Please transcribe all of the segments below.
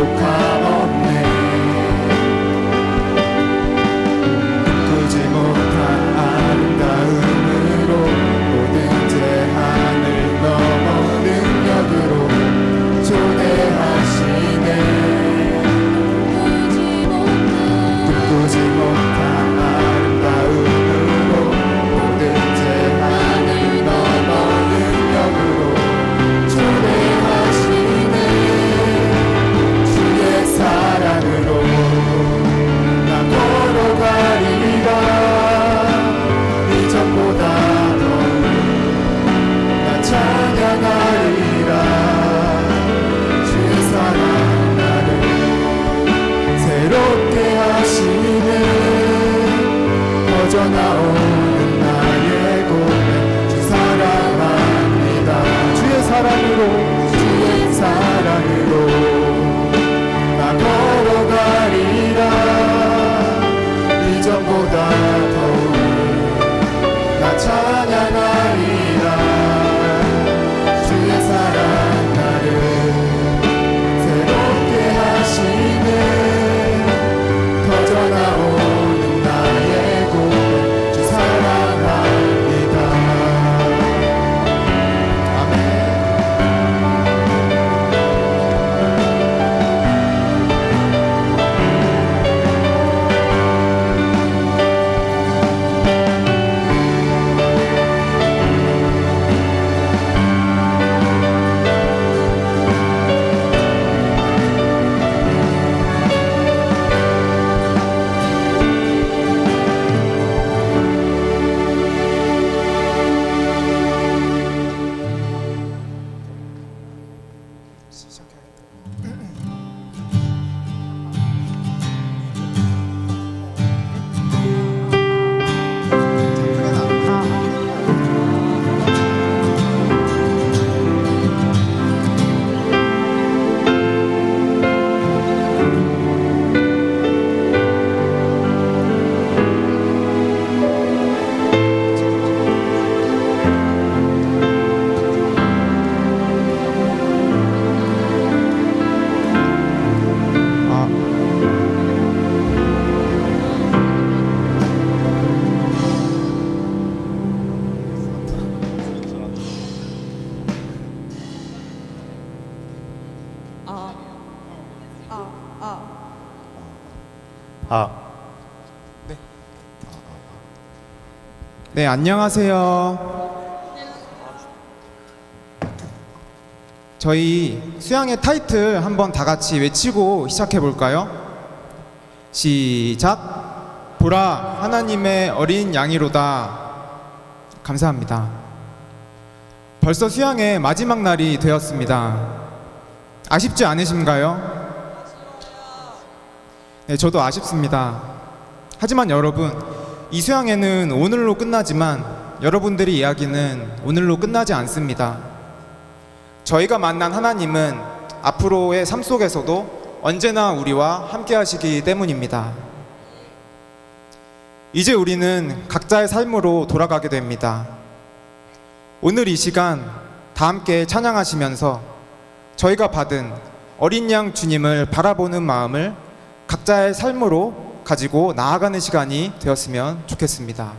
부족함 없네. 꿈꾸지 못한 아름다움으로 모든 제한을 넘어 능력으로 초대하시네. 꿈꾸지 못한 아름다움으로 모든 제한을 넘어 능력으로 초대하시네. 주의 사랑으로 나 걸어가리라. 이전보다 더욱 나 찬양하리라. 주의 사랑 나를 새롭게 하시네. 퍼져나오는 나의 고백 주 사랑합니다. 주의 사랑으로 주의 사랑으로 나 걸어가리라. 이전보다 더욱 나 찬양하리라. 주의 사랑 나를 새롭게 하시네. 터져나오는 나의 고백 주 사랑합니다. 아멘. 네, 안녕하세요. 저희 수양의 타이틀 한번 다 같이 외치고 시작해 볼까요? 시작. 보라, 하나님의 어린 양이로다. 감사합니다. 벌써 수양의 마지막 날이 되었습니다. 아쉽지 않으신가요? 네, 저도 아쉽습니다. 하지만 여러분, 이 수양회는 오늘로 끝나지만 여러분들의 이야기는 오늘로 끝나지 않습니다. 저희가 만난 하나님은 앞으로의 삶 속에서도 언제나 우리와 함께 하시기 때문입니다. 이제 우리는 각자의 삶으로 돌아가게 됩니다. 오늘 이 시간 다 함께 찬양하시면서 저희가 받은 어린 양 주님을 바라보는 마음을 각자의 삶으로 가지고 나아가는 시간이 되었으면 좋겠습니다.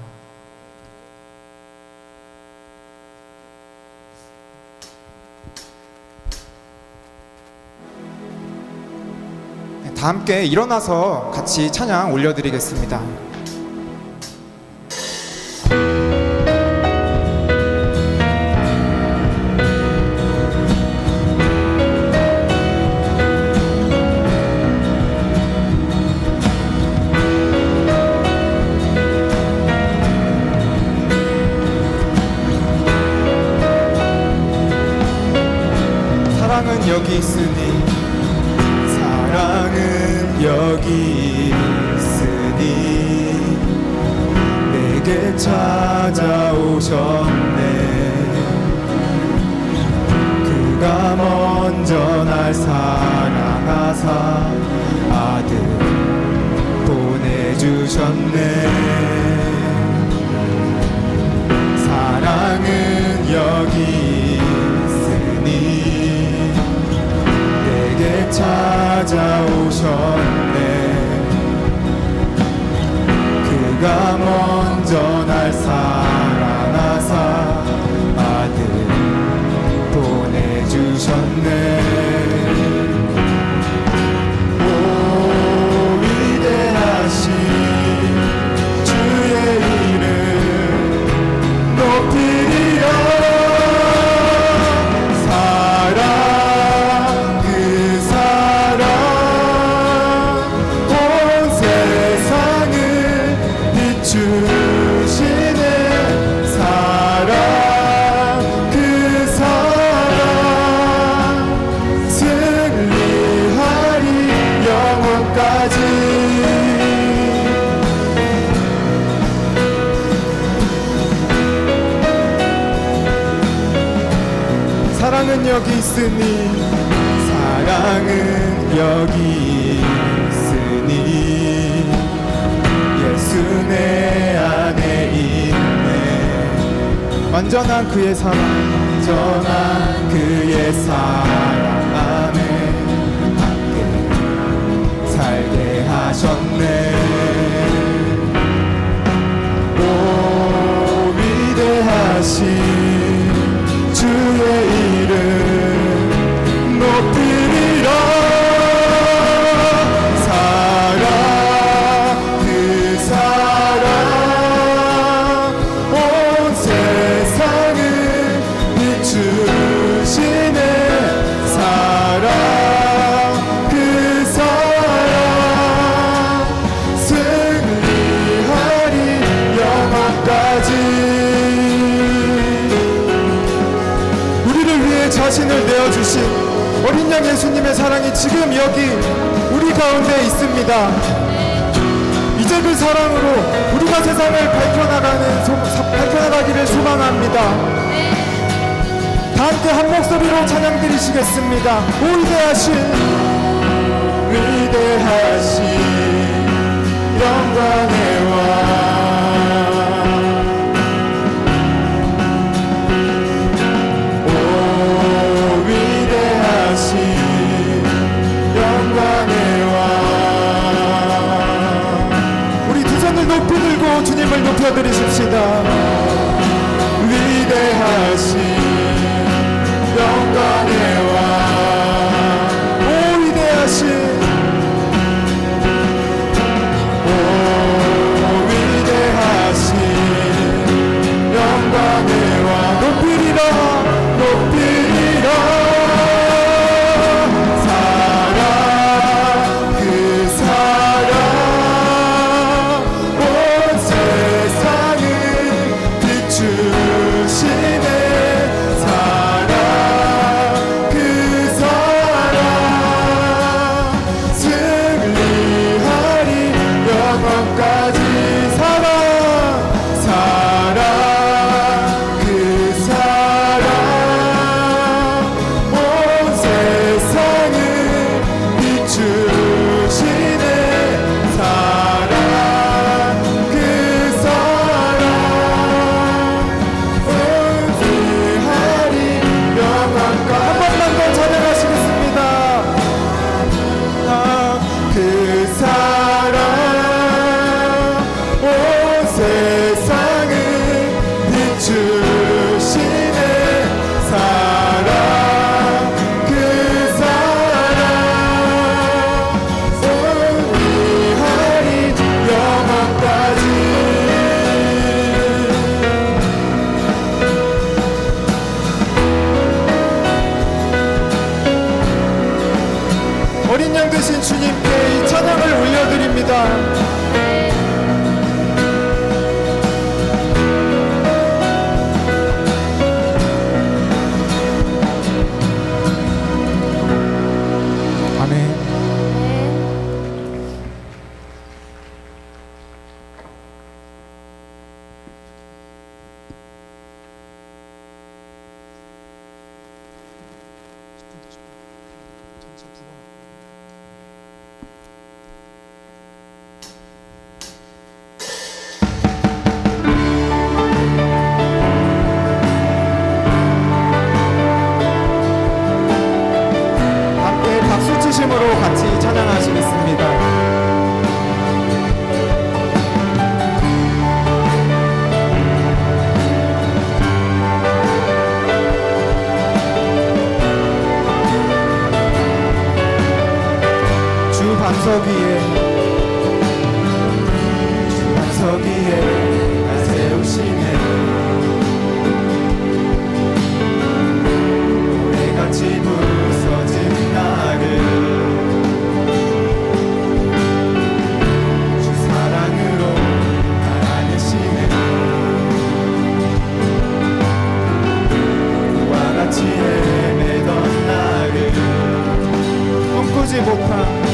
다 함께 일어나서 같이 찬양 올려드리겠습니다. 사랑은 여기 있으니 사랑은 여기 있으니 내게 찾아오셨네. 그가 먼저 날 사랑하사 아들 보내주셨네. 사랑은 여기 있으니 내게 찾아오셨네. 찾아오셨네. 그가 먼저 날 사랑하사 아들 보내주셨네. 오 위대하신 주의 이름 높이리라. 사랑 그 사랑 온 세상을 비추시네. 사랑 그 사랑 승리하리 영원까지. 사랑은 여기 있으니 사랑은 여기 있으니 예수 내 안에 있네. 완전한 그의 사랑, 완전한 그의 사랑 안에 함께 살게 하셨네. 오 위대하신 주의 이름 높이리라. 사랑 그 사랑 온 세상을 비추시네. 사랑 그 사랑 승리하리 영원까지. 자신을 내어주신 어린 양 예수님의 사랑이 지금 여기 우리 가운데 있습니다. 이제 그 사랑으로 우리가 세상을 밝혀나가기를 소망합니다. 다 함께 한 목소리로 찬양 드리시겠습니다. 오 위대하신 영광의 왕, 높이 들고 주님을 높여드리십시다. 위대하신 영광의 왕, 오 위대하신, 오 위대하신 영광의 왕, 높이리라 높이리라. 사랑 그 사랑 세상을 비추시네. 사랑 그 사랑 승리하리 영원까지. 사랑 사랑 그 사랑 온 세상을 비추시네. 사랑 그 사랑 승리하리 영원까지. 한 번만 더 찬양하시겠습니다. 그 사랑 온 세상을 비추시네. 사랑 그 사랑 승리하리 영원까지. 어린 양 되신 주님께 이 찬양을 올려드립니다. 아멘. 함께 박수 치시며 사람으로 같이 찬양하시겠습니다. 주 반석 위에 날 세우시네. 모래같이 부서진 나를 주 사랑으로 날 안으시네. 그와 같이 헤매던 나를 꿈꾸지 못한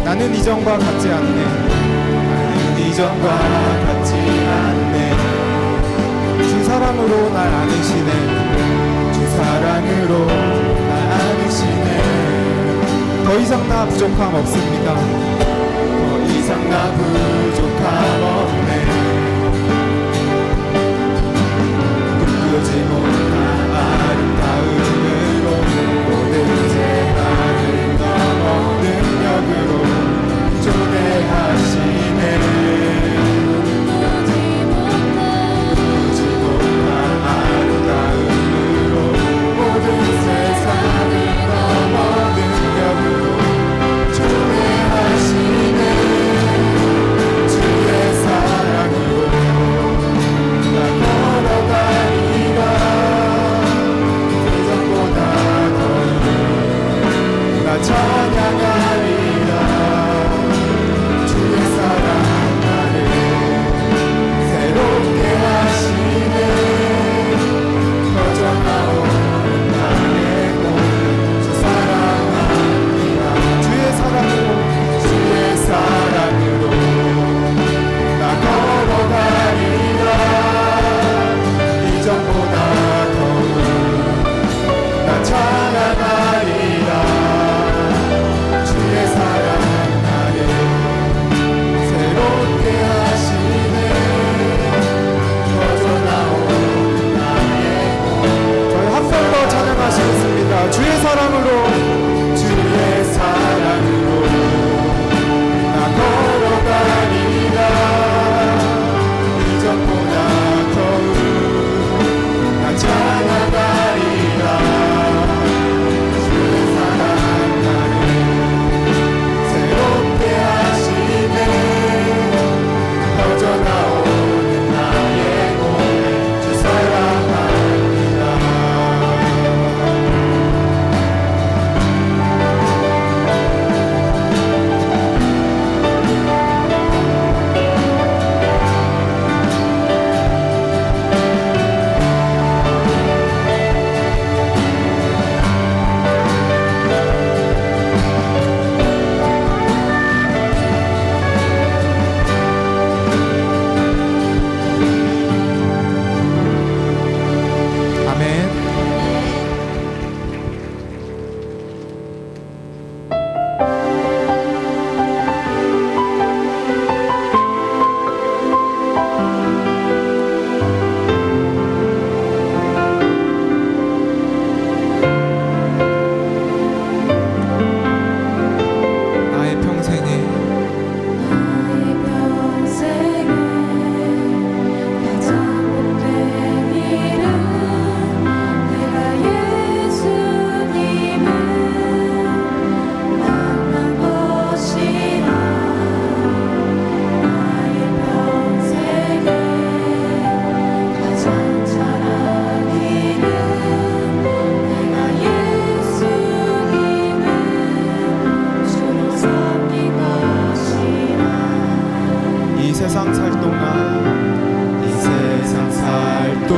나는 이전과 같지 않네. 나는 이전과 같지 않네. 주 사랑으로 날 안으시네. 주 사랑으로 날 안으시네. 더 이상 나 부족함 없습니다. 더 이상 나 부족함 없네. 꿈꾸지 못한 아름다움으로 모든 재난을 넘어 능력으로 초대하시네. 꿈꾸지 못한 아름다움으로 모든 세상을 넘어 능력으로 초대하시네. 세상 살 동안 이 세상 살 동안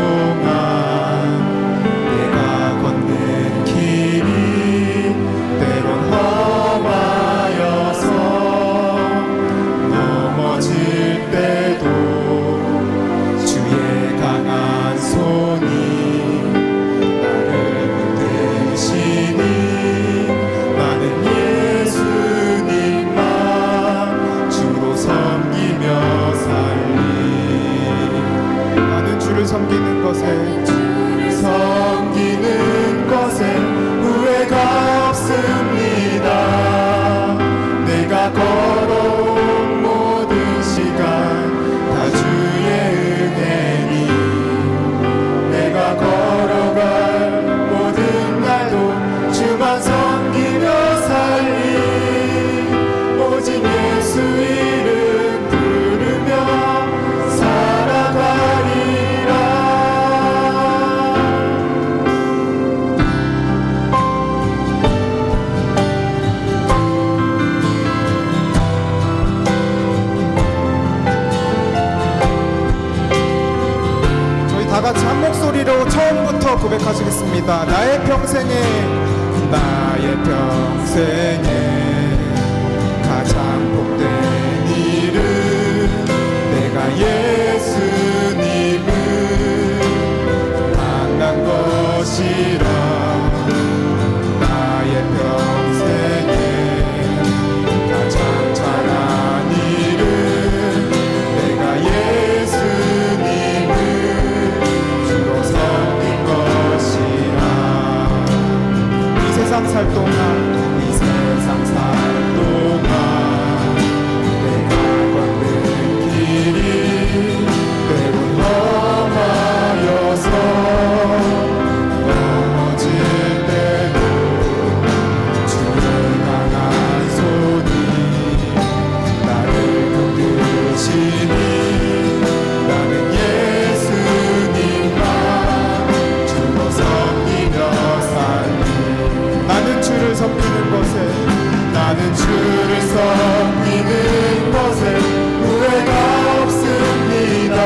내가 걷는 길이 때론 험하여서 넘어질 때도 주의 강한 손이 나를 붙드시니 나는 예수님만 주로 섬기며 살리. 나는 주를 섬기는 것에 후회가 없습니다. 내가 걸어온 모든 시간 다 주의 은혜니 내가 걸어갈 모든 날도 주만 섬기며 살리. 오직 예수 이름 부르며 살아가리라. 저희 다 같이 한 목소리로 처음부터 고백하시겠습니다. 나의 평생에 가장 복된 일은 내가 예수님을 만난 것이라. 나의 평생에 가장 잘한 일은 내가 예수님을 주로 섬긴 것이라. 이 세상 살 동안 내가 걷는 길이 때론 험하여서 넘어질 때도 주의 강한 손이 나를 붙드시니 나는 예수님만 주로 섬기며 살리. 나는 주를 섬기는 것에 후회가 없습니다.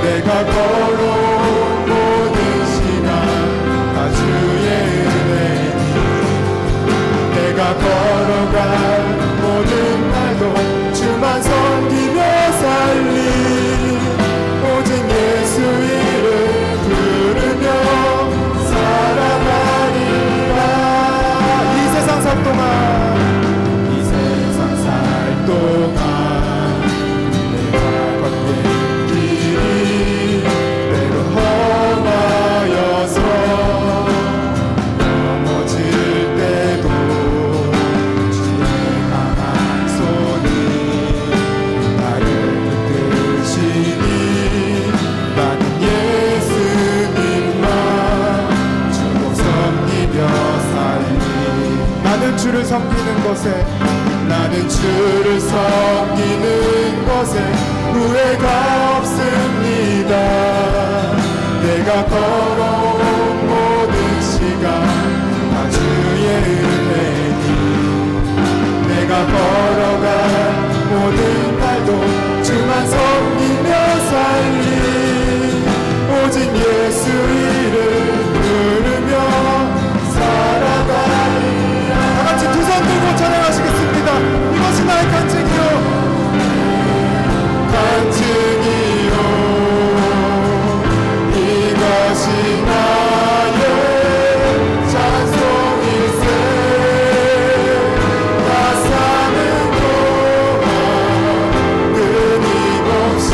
내가 걸어온 모든 시간 다 주의 은혜니 내가 걸어갈 모든 날도 주만 섬기며 살리. 오직 예수 이름 부르며 살아가리라. 이 세상 살 동안 내가 걷는 길이 때론 험하여서 넘어질 때도 주의 강한 손이 나를 붙드시니 나는 예수님만 주로 섬기며 살리. 나는 주를 섬기는 것에 후회가 없습니다. 내가 걸어온 모든 시간 다 주의 은혜니 내가 걸어갈 모든 날도 주만 섬기며 살리. 오직 예수 이름 부르며 살아가리라. 다같이 두 손 들고 찬양하시겠습니다. 이것이 나의 간증이요 이것이 나의 찬송일세. 나 사는 동안 끊임없이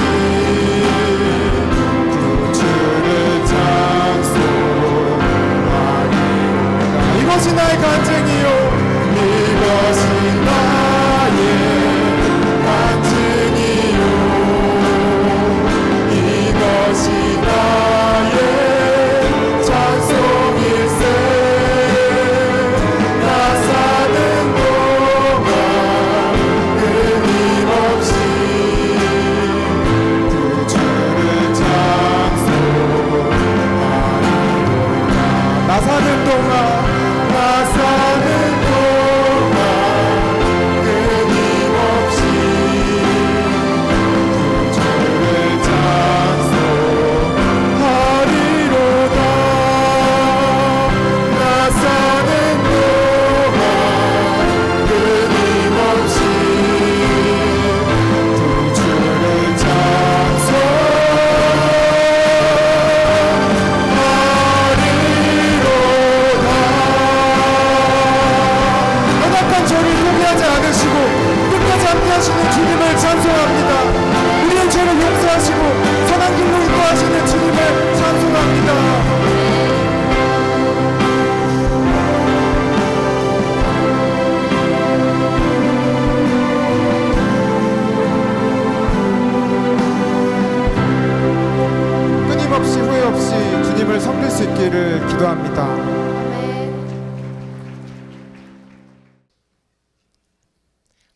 기도합니다.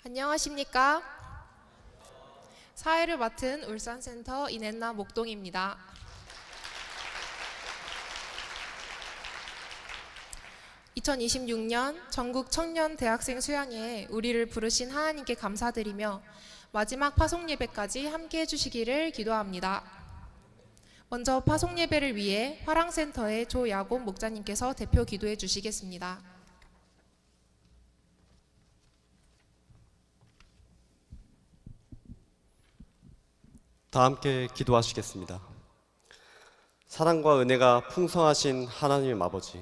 안녕하십니까? 사회를 맡은 울산센터 이넷나 목동입니다. (2026년) 전국 청년 대학생 수양회에 우리를 부르신 하나님께 감사드리며 마지막 파송 예배까지 함께 해주시기를 기도합니다. 먼저 파송 예배를 위해 화랑센터의 조야곤 목자님께서 대표 기도해 주시겠습니다. 다 함께 기도하시겠습니다. 사랑과 은혜가 풍성하신 하나님 아버지,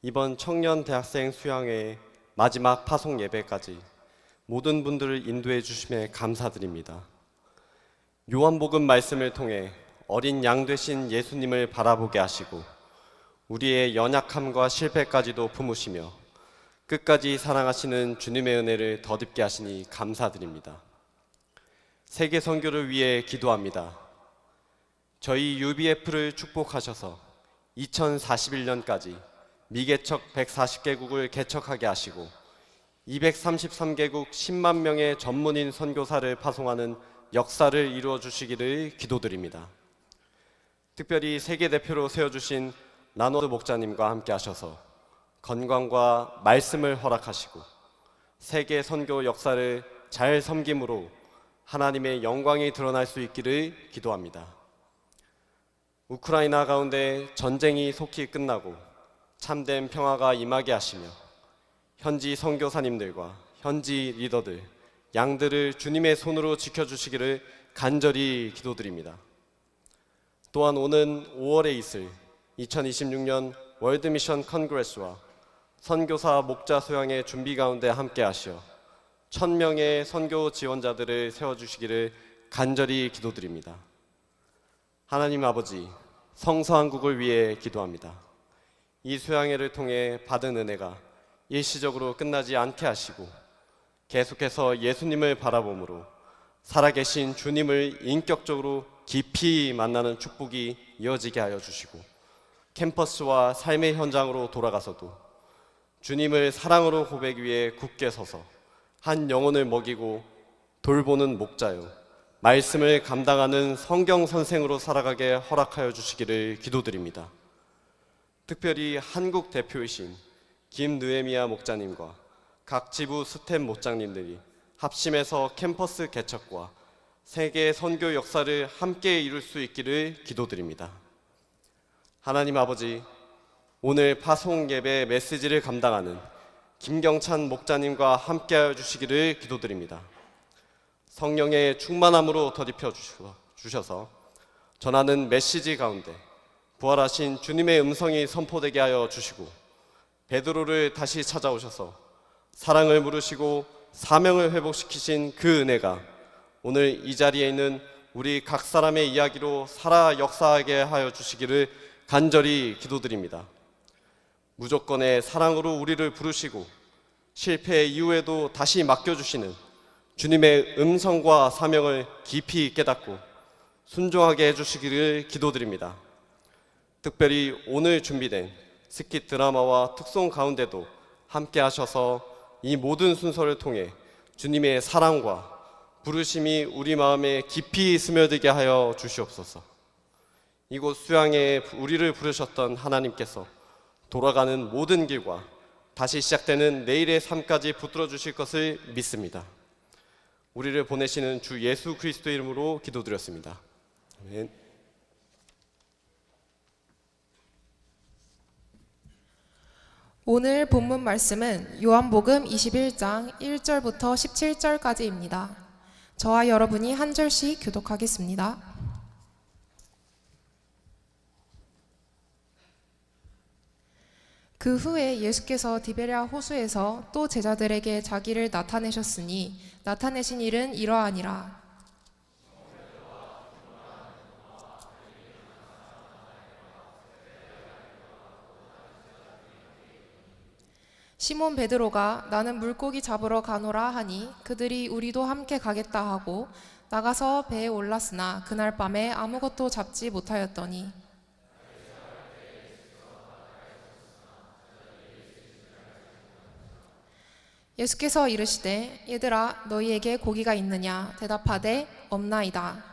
이번 청년 대학생 수양회의 마지막 파송 예배까지 모든 분들을 인도해 주심에 감사드립니다. 요한복음 말씀을 통해 어린 양 되신 예수님을 바라보게 하시고 우리의 연약함과 실패까지도 품으시며 끝까지 사랑하시는 주님의 은혜를 덧입게 하시니 감사드립니다. 세계 선교를 위해 기도합니다. 저희 UBF를 축복하셔서 2041년까지 미개척 140개국을 개척하게 하시고 233개국 10만 명의 전문인 선교사를 파송하는 역사를 이루어 주시기를 기도드립니다. 특별히 세계 대표로 세워주신 라노드 목자님과 함께 하셔서 건강과 말씀을 허락하시고 세계 선교 역사를 잘 섬김으로 하나님의 영광이 드러날 수 있기를 기도합니다. 우크라이나 가운데 전쟁이 속히 끝나고 참된 평화가 임하게 하시며 현지 선교사님들과 현지 리더들, 양들을 주님의 손으로 지켜주시기를 간절히 기도드립니다. 또한 오는 5월에 있을 2026년 월드미션 컨그레스와 선교사 목자 소양의 준비 가운데 함께 하시어 1000명의 선교 지원자들을 세워주시기를 간절히 기도드립니다. 하나님 아버지, 성서한국을 위해 기도합니다. 이 수양회를 통해 받은 은혜가 일시적으로 끝나지 않게 하시고 계속해서 예수님을 바라봄으로 살아계신 주님을 인격적으로 깊이 만나는 축복이 이어지게 하여 주시고 캠퍼스와 삶의 현장으로 돌아가서도 주님을 사랑으로 고백 위에 굳게 서서 한 영혼을 먹이고 돌보는 목자요 말씀을 감당하는 성경 선생으로 살아가게 허락하여 주시기를 기도드립니다. 특별히 한국 대표이신 김느에미아 목자님과 각 지부 스텝 목장님들이 합심해서 캠퍼스 개척과 세계 선교 역사를 함께 이룰 수 있기를 기도드립니다. 하나님 아버지, 오늘 파송 예배 메시지를 감당하는 김경찬 목자님과 함께하여 주시기를 기도드립니다. 성령의 충만함으로 덧입혀 주셔서 전하는 메시지 가운데 부활하신 주님의 음성이 선포되게 하여 주시고 베드로를 다시 찾아오셔서 사랑을 물으시고 사명을 회복시키신 그 은혜가 오늘 이 자리에 있는 우리 각 사람의 이야기로 살아 역사하게 하여 주시기를 간절히 기도드립니다. 무조건의 사랑으로 우리를 부르시고 실패 이후에도 다시 맡겨주시는 주님의 음성과 사명을 깊이 깨닫고 순종하게 해주시기를 기도드립니다. 특별히 오늘 준비된 스킷 드라마와 특송 가운데도 함께 하셔서 이 모든 순서를 통해 주님의 사랑과 부르심이 우리 마음에 깊이 스며들게 하여 주시옵소서. 이곳 수양에 우리를 부르셨던 하나님께서 돌아가는 모든 길과 다시 시작되는 내일의 삶까지 붙들어 주실 것을 믿습니다. 우리를 보내시는 주 예수 그리스도 이름으로 기도드렸습니다. 아멘. 오늘 본문 말씀은 요한복음 21장 1절부터 17절까지입니다. 저와 여러분이 한 절씩 교독하겠습니다. 그 후에 예수께서 디베랴 호수에서 또 제자들에게 자기를 나타내셨으니 나타내신 일은 이러하니라. 시몬 베드로가 나는 물고기 잡으러 가노라 하니 그들이 우리도 함께 가겠다 하고 나가서 배에 올랐으나 그날 밤에 아무것도 잡지 못하였더니 예수께서 이르시되 얘들아 너희에게 고기가 있느냐 대답하되 없나이다.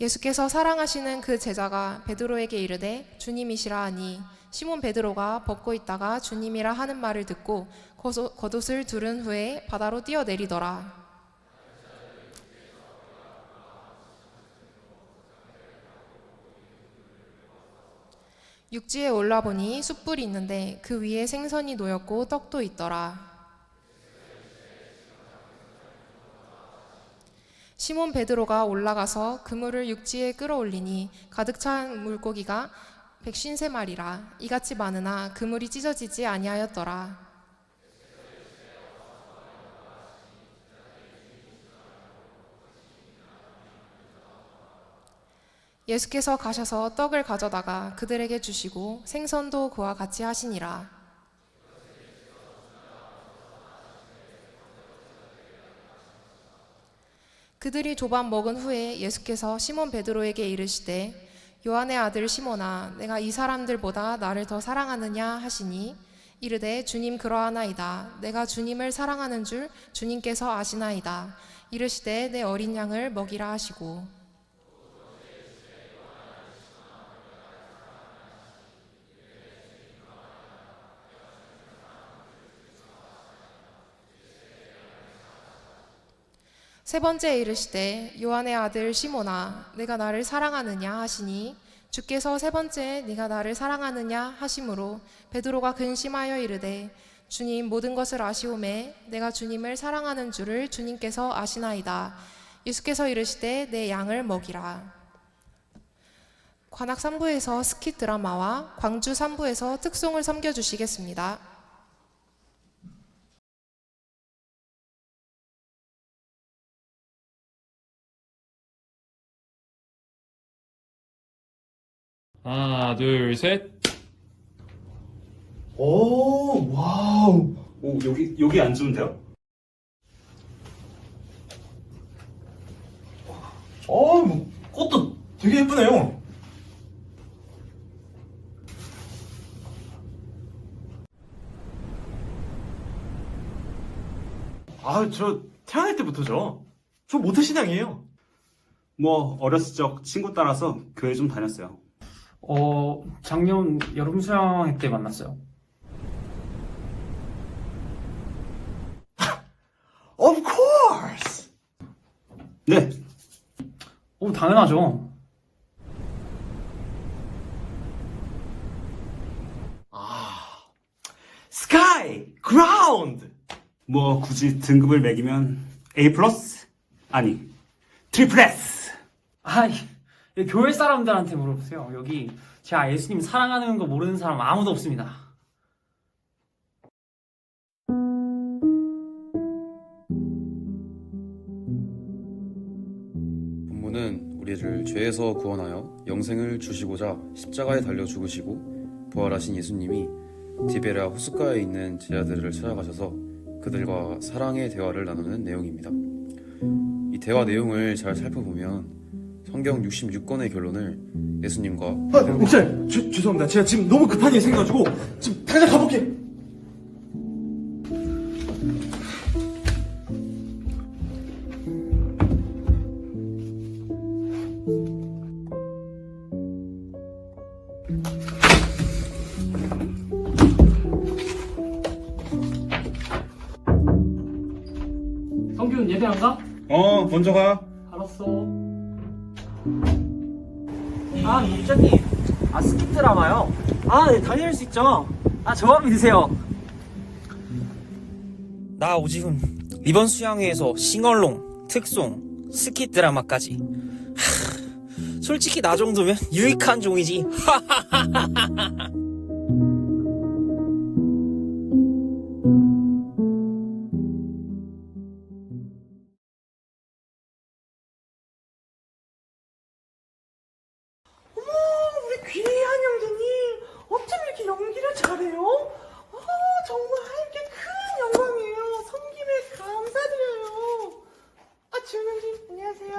예수께서 사랑하시는 그 제자가 베드로에게 이르되 주님이시라 하니 시몬 베드로가 벗고 있다가 주님이라 하는 말을 듣고 겉옷을 두른 후에 바다로 뛰어내리더라. 육지에 올라보니 숯불이 있는데 그 위에 생선이 놓였고 떡도 있더라. 시몬 베드로가 올라가서 그물을 육지에 끌어올리니 가득 찬 물고기가 153마리라. 이같이 많으나 그물이 찢어지지 아니하였더라. 예수께서 가셔서 떡을 가져다가 그들에게 주시고 생선도 그와 같이 하시니라. 그들이 조반 먹은 후에 예수께서 시몬 베드로에게 이르시되 요한의 아들 시몬아 내가 이 사람들보다 나를 더 사랑하느냐 하시니 이르되 주님 그러하나이다. 내가 주님을 사랑하는 줄 주님께서 아시나이다. 이르시되 내 어린 양을 먹이라 하시고 세 번째 이르시되 요한의 아들 시몬아 내가 나를 사랑하느냐 하시니 주께서 세 번째 네가 나를 사랑하느냐 하심으로 베드로가 근심하여 이르되 주님 모든 것을 아시오매 내가 주님을 사랑하는 줄을 주님께서 아시나이다. 예수께서 이르시되 내 양을 먹이라. 관악 3부에서 스킷 드라마와 광주 3부에서 특송을 섬겨주시겠습니다. 하나, 둘, 셋. 오, 와우. 오, 여기 앉으면 돼요? 뭐, 꽃도 되게 예쁘네요. 저 태어날 때부터죠. 저 모태신앙이에요. 뭐 어렸을 적 친구 따라서 교회 좀 다녔어요. 작년 여름 수영회 때 만났어요. Of course. 네, 당연하죠. Sky, ground. 뭐 굳이 등급을 매기면 A 플러스? 아니, 트리플 S. 아이, 교회 사람들한테 물어보세요. 여기 제가 예수님 사랑하는 거 모르는 사람 아무도 없습니다. 본문은 우리를 죄에서 구원하여 영생을 주시고자 십자가에 달려 죽으시고 부활하신 예수님이 디베랴 호숫가에 있는 제자들을 찾아가셔서 그들과 사랑의 대화를 나누는 내용입니다. 이 대화 내용을 잘 살펴보면 성경 66권의 결론을 예수님과 목사님, 죄송합니다. 제가 지금 너무 급한 일이 생겨가지고 지금 당장 가볼게요. 성균 예배 안 가? 먼저 가. 알았어. 목사님. 스킷 드라마요? 네, 당연할 수 있죠. 저만 믿으세요. 나 오지훈 이번 수양회에서 싱얼롱, 특송, 스킷 드라마까지. 솔직히 나 정도면 유익한 종이지. 우리 귀한 형제님 어쩜 이렇게 연기를 잘해요? 정말 하나님께 큰 영광이에요. 섬김에 감사드려요. 지훈 형님 안녕하세요.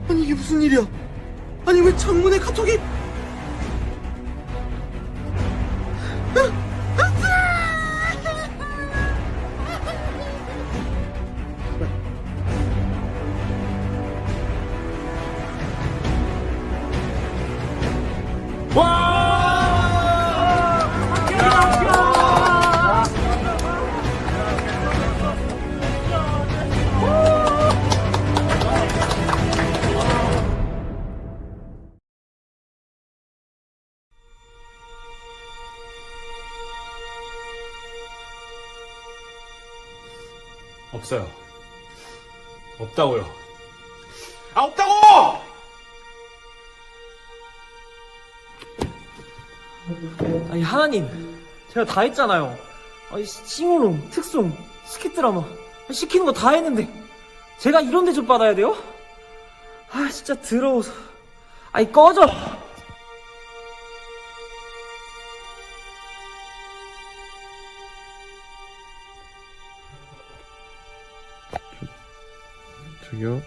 아니 이게 무슨 일이야? 아니 왜 장문의 카톡이? 없어요. 없다고요. 아 없다고! 아니 하나님, 제가 다 했잖아요. 아니 싱어롱, 특송, 스킷 드라마 시키는 거 다 했는데 제가 이런 대접 받아야 돼요? 아 진짜 더러워서. 아니 꺼져. 저기요.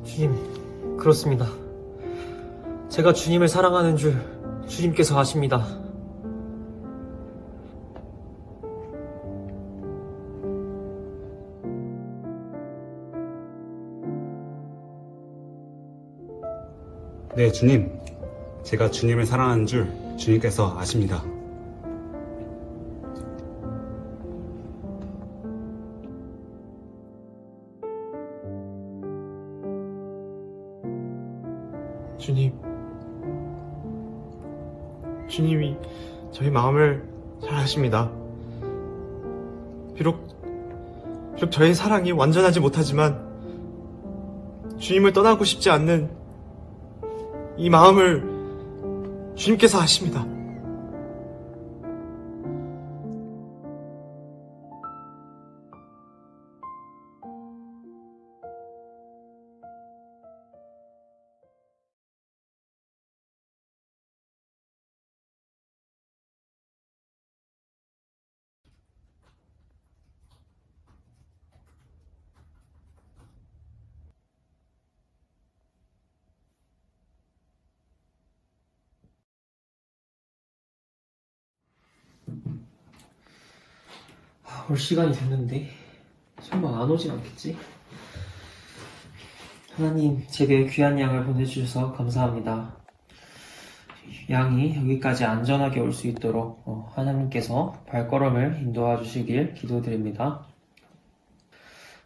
주님, 그렇습니다. 제가 주님을 사랑하는 줄 주님께서 아십니다. 네, 주님. 제가 주님을 사랑하는 줄 주님께서 아십니다. 주님이 저희 마음을 잘 아십니다. 비록 저의 사랑이 완전하지 못하지만 주님을 떠나고 싶지 않는 이 마음을 주님께서 아십니다. 올 시간이 됐는데 설마 안 오진 않겠지? 하나님, 제게 귀한 양을 보내주셔서 감사합니다. 양이 여기까지 안전하게 올 수 있도록 하나님께서 발걸음을 인도해 주시길 기도드립니다.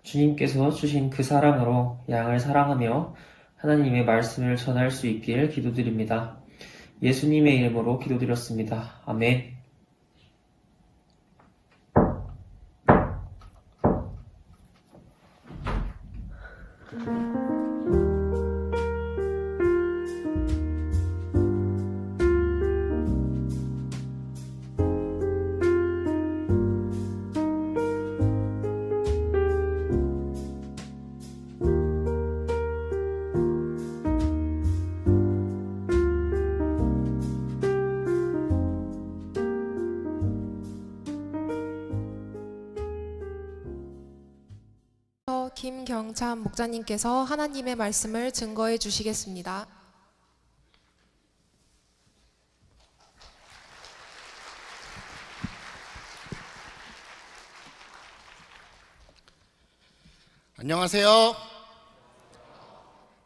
주님께서 주신 그 사랑으로 양을 사랑하며 하나님의 말씀을 전할 수 있길 기도드립니다. 예수님의 이름으로 기도드렸습니다. 아멘. 김경찬 목사님께서 하나님의 말씀을 증거해 주시겠습니다. 안녕하세요.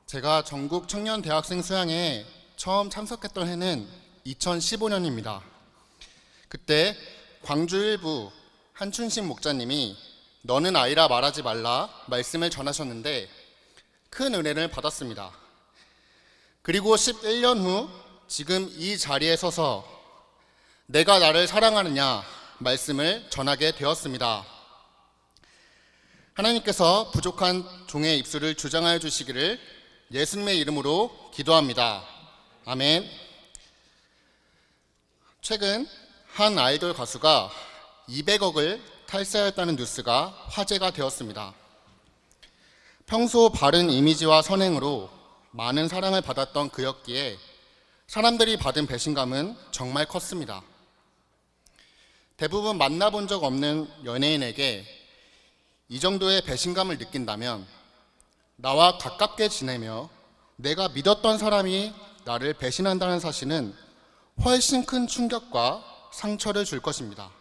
제가 전국 청년 대학생 수양에 처음 참석했던 해는 2015년입니다. 그때 광주 일부 한춘식 목사님이 너는 아이라 말하지 말라 말씀을 전하셨는데 큰 은혜를 받았습니다. 그리고 11년 후 지금 이 자리에 서서 내가 나를 사랑하느냐 말씀을 전하게 되었습니다. 하나님께서 부족한 종의 입술을 주장하여 주시기를 예수님의 이름으로 기도합니다. 아멘. 최근 한 아이돌 가수가 200억을 탈세하였다는 뉴스가 화제가 되었습니다. 평소 바른 이미지와 선행으로 많은 사랑을 받았던 그였기에 사람들이 받은 배신감은 정말 컸습니다. 대부분 만나본 적 없는 연예인에게 이 정도의 배신감을 느낀다면 나와 가깝게 지내며 내가 믿었던 사람이 나를 배신한다는 사실은 훨씬 큰 충격과 상처를 줄 것입니다.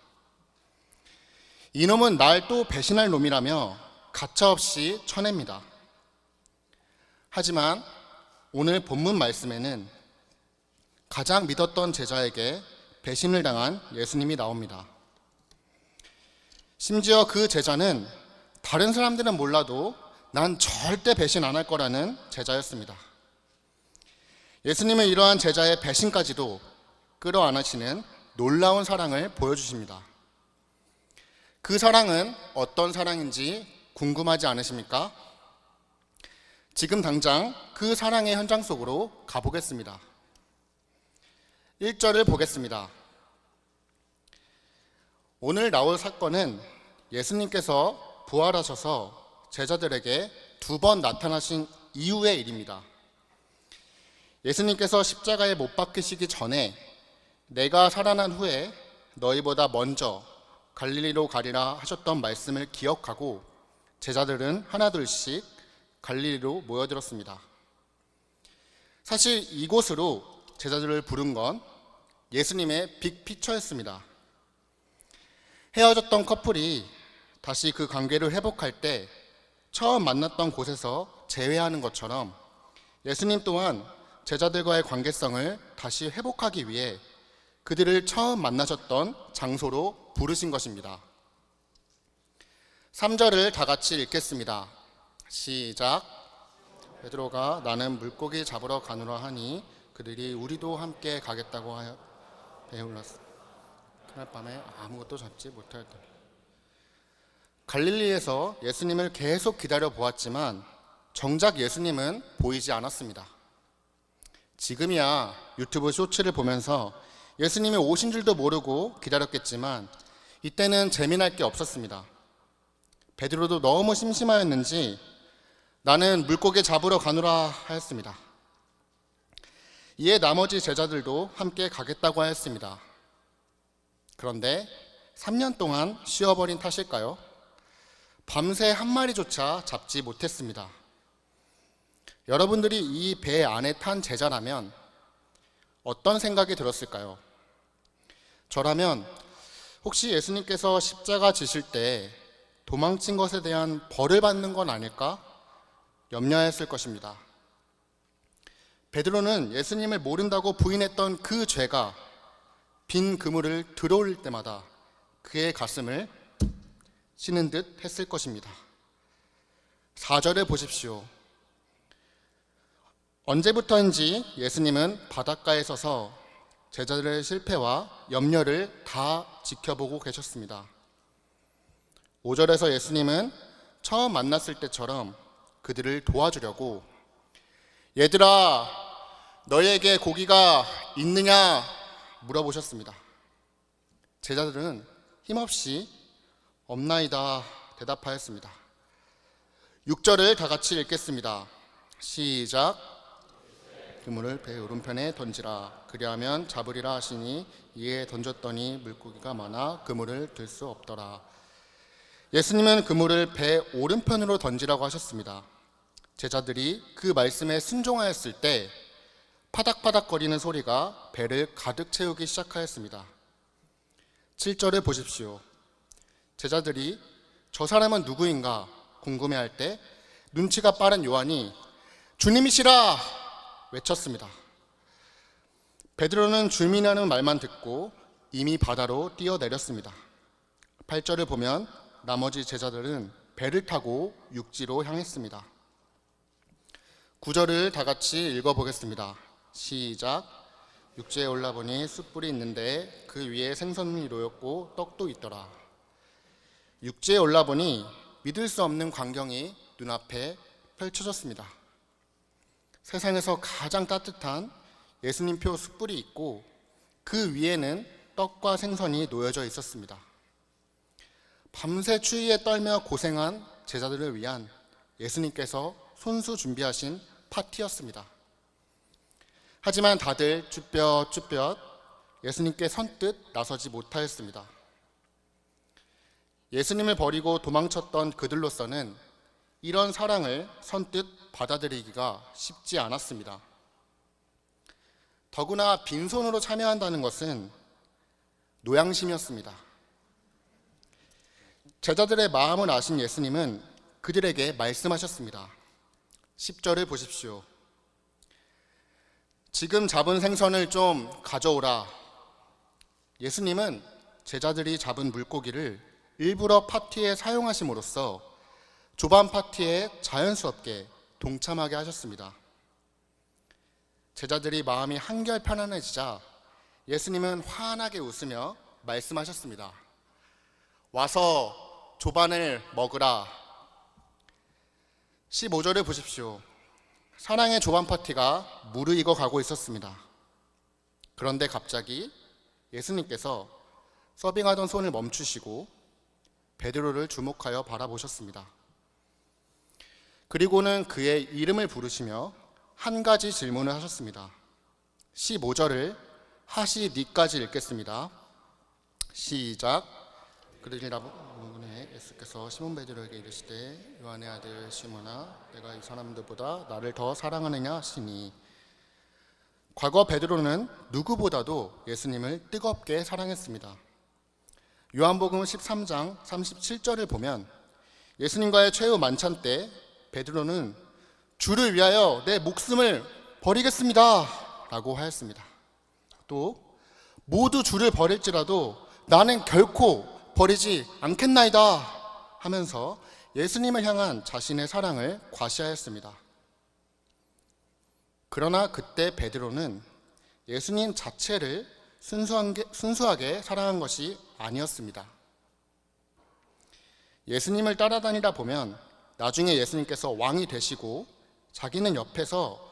이놈은 날 또 배신할 놈이라며 가차없이 쳐냅니다. 하지만 오늘 본문 말씀에는 가장 믿었던 제자에게 배신을 당한 예수님이 나옵니다. 심지어 그 제자는 다른 사람들은 몰라도 난 절대 배신 안 할 거라는 제자였습니다. 예수님은 이러한 제자의 배신까지도 끌어안으시는 놀라운 사랑을 보여주십니다. 그 사랑은 어떤 사랑인지 궁금하지 않으십니까? 지금 당장 그 사랑의 현장 속으로 가보겠습니다. 1절을 보겠습니다. 오늘 나올 사건은 예수님께서 부활하셔서 제자들에게 2번 나타나신 이후의 일입니다. 예수님께서 십자가에 못 박히시기 전에 내가 살아난 후에 너희보다 먼저 갈릴리로 가리라 하셨던 말씀을 기억하고 제자들은 하나둘씩 갈릴리로 모여들었습니다. 사실 이곳으로 제자들을 부른 건 예수님의 빅피처였습니다. 헤어졌던 커플이 다시 그 관계를 회복할 때 처음 만났던 곳에서 재회하는 것처럼 예수님 또한 제자들과의 관계성을 다시 회복하기 위해 그들을 처음 만나셨던 장소로 부르신 것입니다. 3절을 다 같이 읽겠습니다. 시작. 베드로가 나는 물고기 잡으러 가노라 하니 그들이 우리도 함께 가겠다고 하여 배에 올랐어. 그날 밤에 아무것도 잡지 못할 때 갈릴리에서 예수님을 계속 기다려 보았지만 정작 예수님은 보이지 않았습니다. 지금이야 유튜브 쇼츠를 보면서 예수님이 오신 줄도 모르고 기다렸겠지만 이때는 재미날 게 없었습니다. 베드로도 너무 심심하였는지 나는 물고기 잡으러 가노라 하였습니다. 이에 나머지 제자들도 함께 가겠다고 하였습니다. 그런데 3년 동안 쉬어버린 탓일까요? 밤새 한 마리조차 잡지 못했습니다. 여러분들이 이 배 안에 탄 제자라면 어떤 생각이 들었을까요? 저라면 혹시 예수님께서 십자가 지실 때 도망친 것에 대한 벌을 받는 건 아닐까 염려했을 것입니다. 베드로는 예수님을 모른다고 부인했던 그 죄가 빈 그물을 들어올릴 때마다 그의 가슴을 치는 듯 했을 것입니다. 4절을 보십시오. 언제부터인지 예수님은 바닷가에 서서 제자들의 실패와 염려를 다 지켜보고 계셨습니다. 5절에서 예수님은 처음 만났을 때처럼 그들을 도와주려고 얘들아 너희에게 고기가 있느냐 물어보셨습니다. 제자들은 힘없이 없나이다 대답하였습니다. 6절을 다 같이 읽겠습니다. 시작. 그물을 배 오른편에 던지라 그리하면 잡으리라 하시니 이에 던졌더니 물고기가 많아 그물을 들 수 없더라. 예수님은 그물을 배 오른편으로 던지라고 하셨습니다. 제자들이 그 말씀에 순종하였을 때 파닥파닥거리는 소리가 배를 가득 채우기 시작하였습니다. 7절을 보십시오. 제자들이 저 사람은 누구인가 궁금해할 때 눈치가 빠른 요한이 주님이시라 외쳤습니다. 베드로는 주님이라는 말만 듣고 이미 바다로 뛰어내렸습니다. 8절을 보면 나머지 제자들은 배를 타고 육지로 향했습니다. 9절을 다 같이 읽어보겠습니다. 시작. 육지에 올라보니 숯불이 있는데 그 위에 생선이 놓였고 떡도 있더라. 육지에 올라보니 믿을 수 없는 광경이 눈앞에 펼쳐졌습니다. 세상에서 가장 따뜻한 예수님표 숯불이 있고 그 위에는 떡과 생선이 놓여져 있었습니다. 밤새 추위에 떨며 고생한 제자들을 위한 예수님께서 손수 준비하신 파티였습니다. 하지만 다들 쭈뼛쭈뼛 예수님께 선뜻 나서지 못하였습니다. 예수님을 버리고 도망쳤던 그들로서는 이런 사랑을 선뜻 받아들이기가 쉽지 않았습니다. 더구나 빈손으로 참여한다는 것은 노양심이었습니다. 제자들의 마음을 아신 예수님은 그들에게 말씀하셨습니다. 10절을 보십시오. 지금 잡은 생선을 좀 가져오라. 예수님은 제자들이 잡은 물고기를 일부러 파티에 사용하심으로써 조반 파티에 자연스럽게 동참하게 하셨습니다. 제자들이 마음이 한결 편안해지자 예수님은 환하게 웃으며 말씀하셨습니다. 와서 조반을 먹으라. 15절을 보십시오. 사랑의 조반 파티가 무르익어 가고 있었습니다. 그런데 갑자기 예수님께서 서빙하던 손을 멈추시고 베드로를 주목하여 바라보셨습니다. 그리고는 그의 이름을 부르시며 한 가지 질문을 하셨습니다. 15절을 하시니까지 읽겠습니다. 시작. 그러니라 예수께서 시몬 베드로에게 이르시되 요한의 아들 시몬아 내가 이 사람들보다 나를 더 사랑하느냐 하시니 과거 베드로는 누구보다도 예수님을 뜨겁게 사랑했습니다. 요한복음 13장 37절을 보면 예수님과의 최후 만찬 때 베드로는 주를 위하여 내 목숨을 버리겠습니다 라고 하였습니다. 또 모두 주를 버릴지라도 나는 결코 버리지 않겠나이다 하면서 예수님을 향한 자신의 사랑을 과시하였습니다. 그러나 그때 베드로는 예수님 자체를 순수하게 사랑한 것이 아니었습니다. 예수님을 따라다니다 보면 나중에 예수님께서 왕이 되시고 자기는 옆에서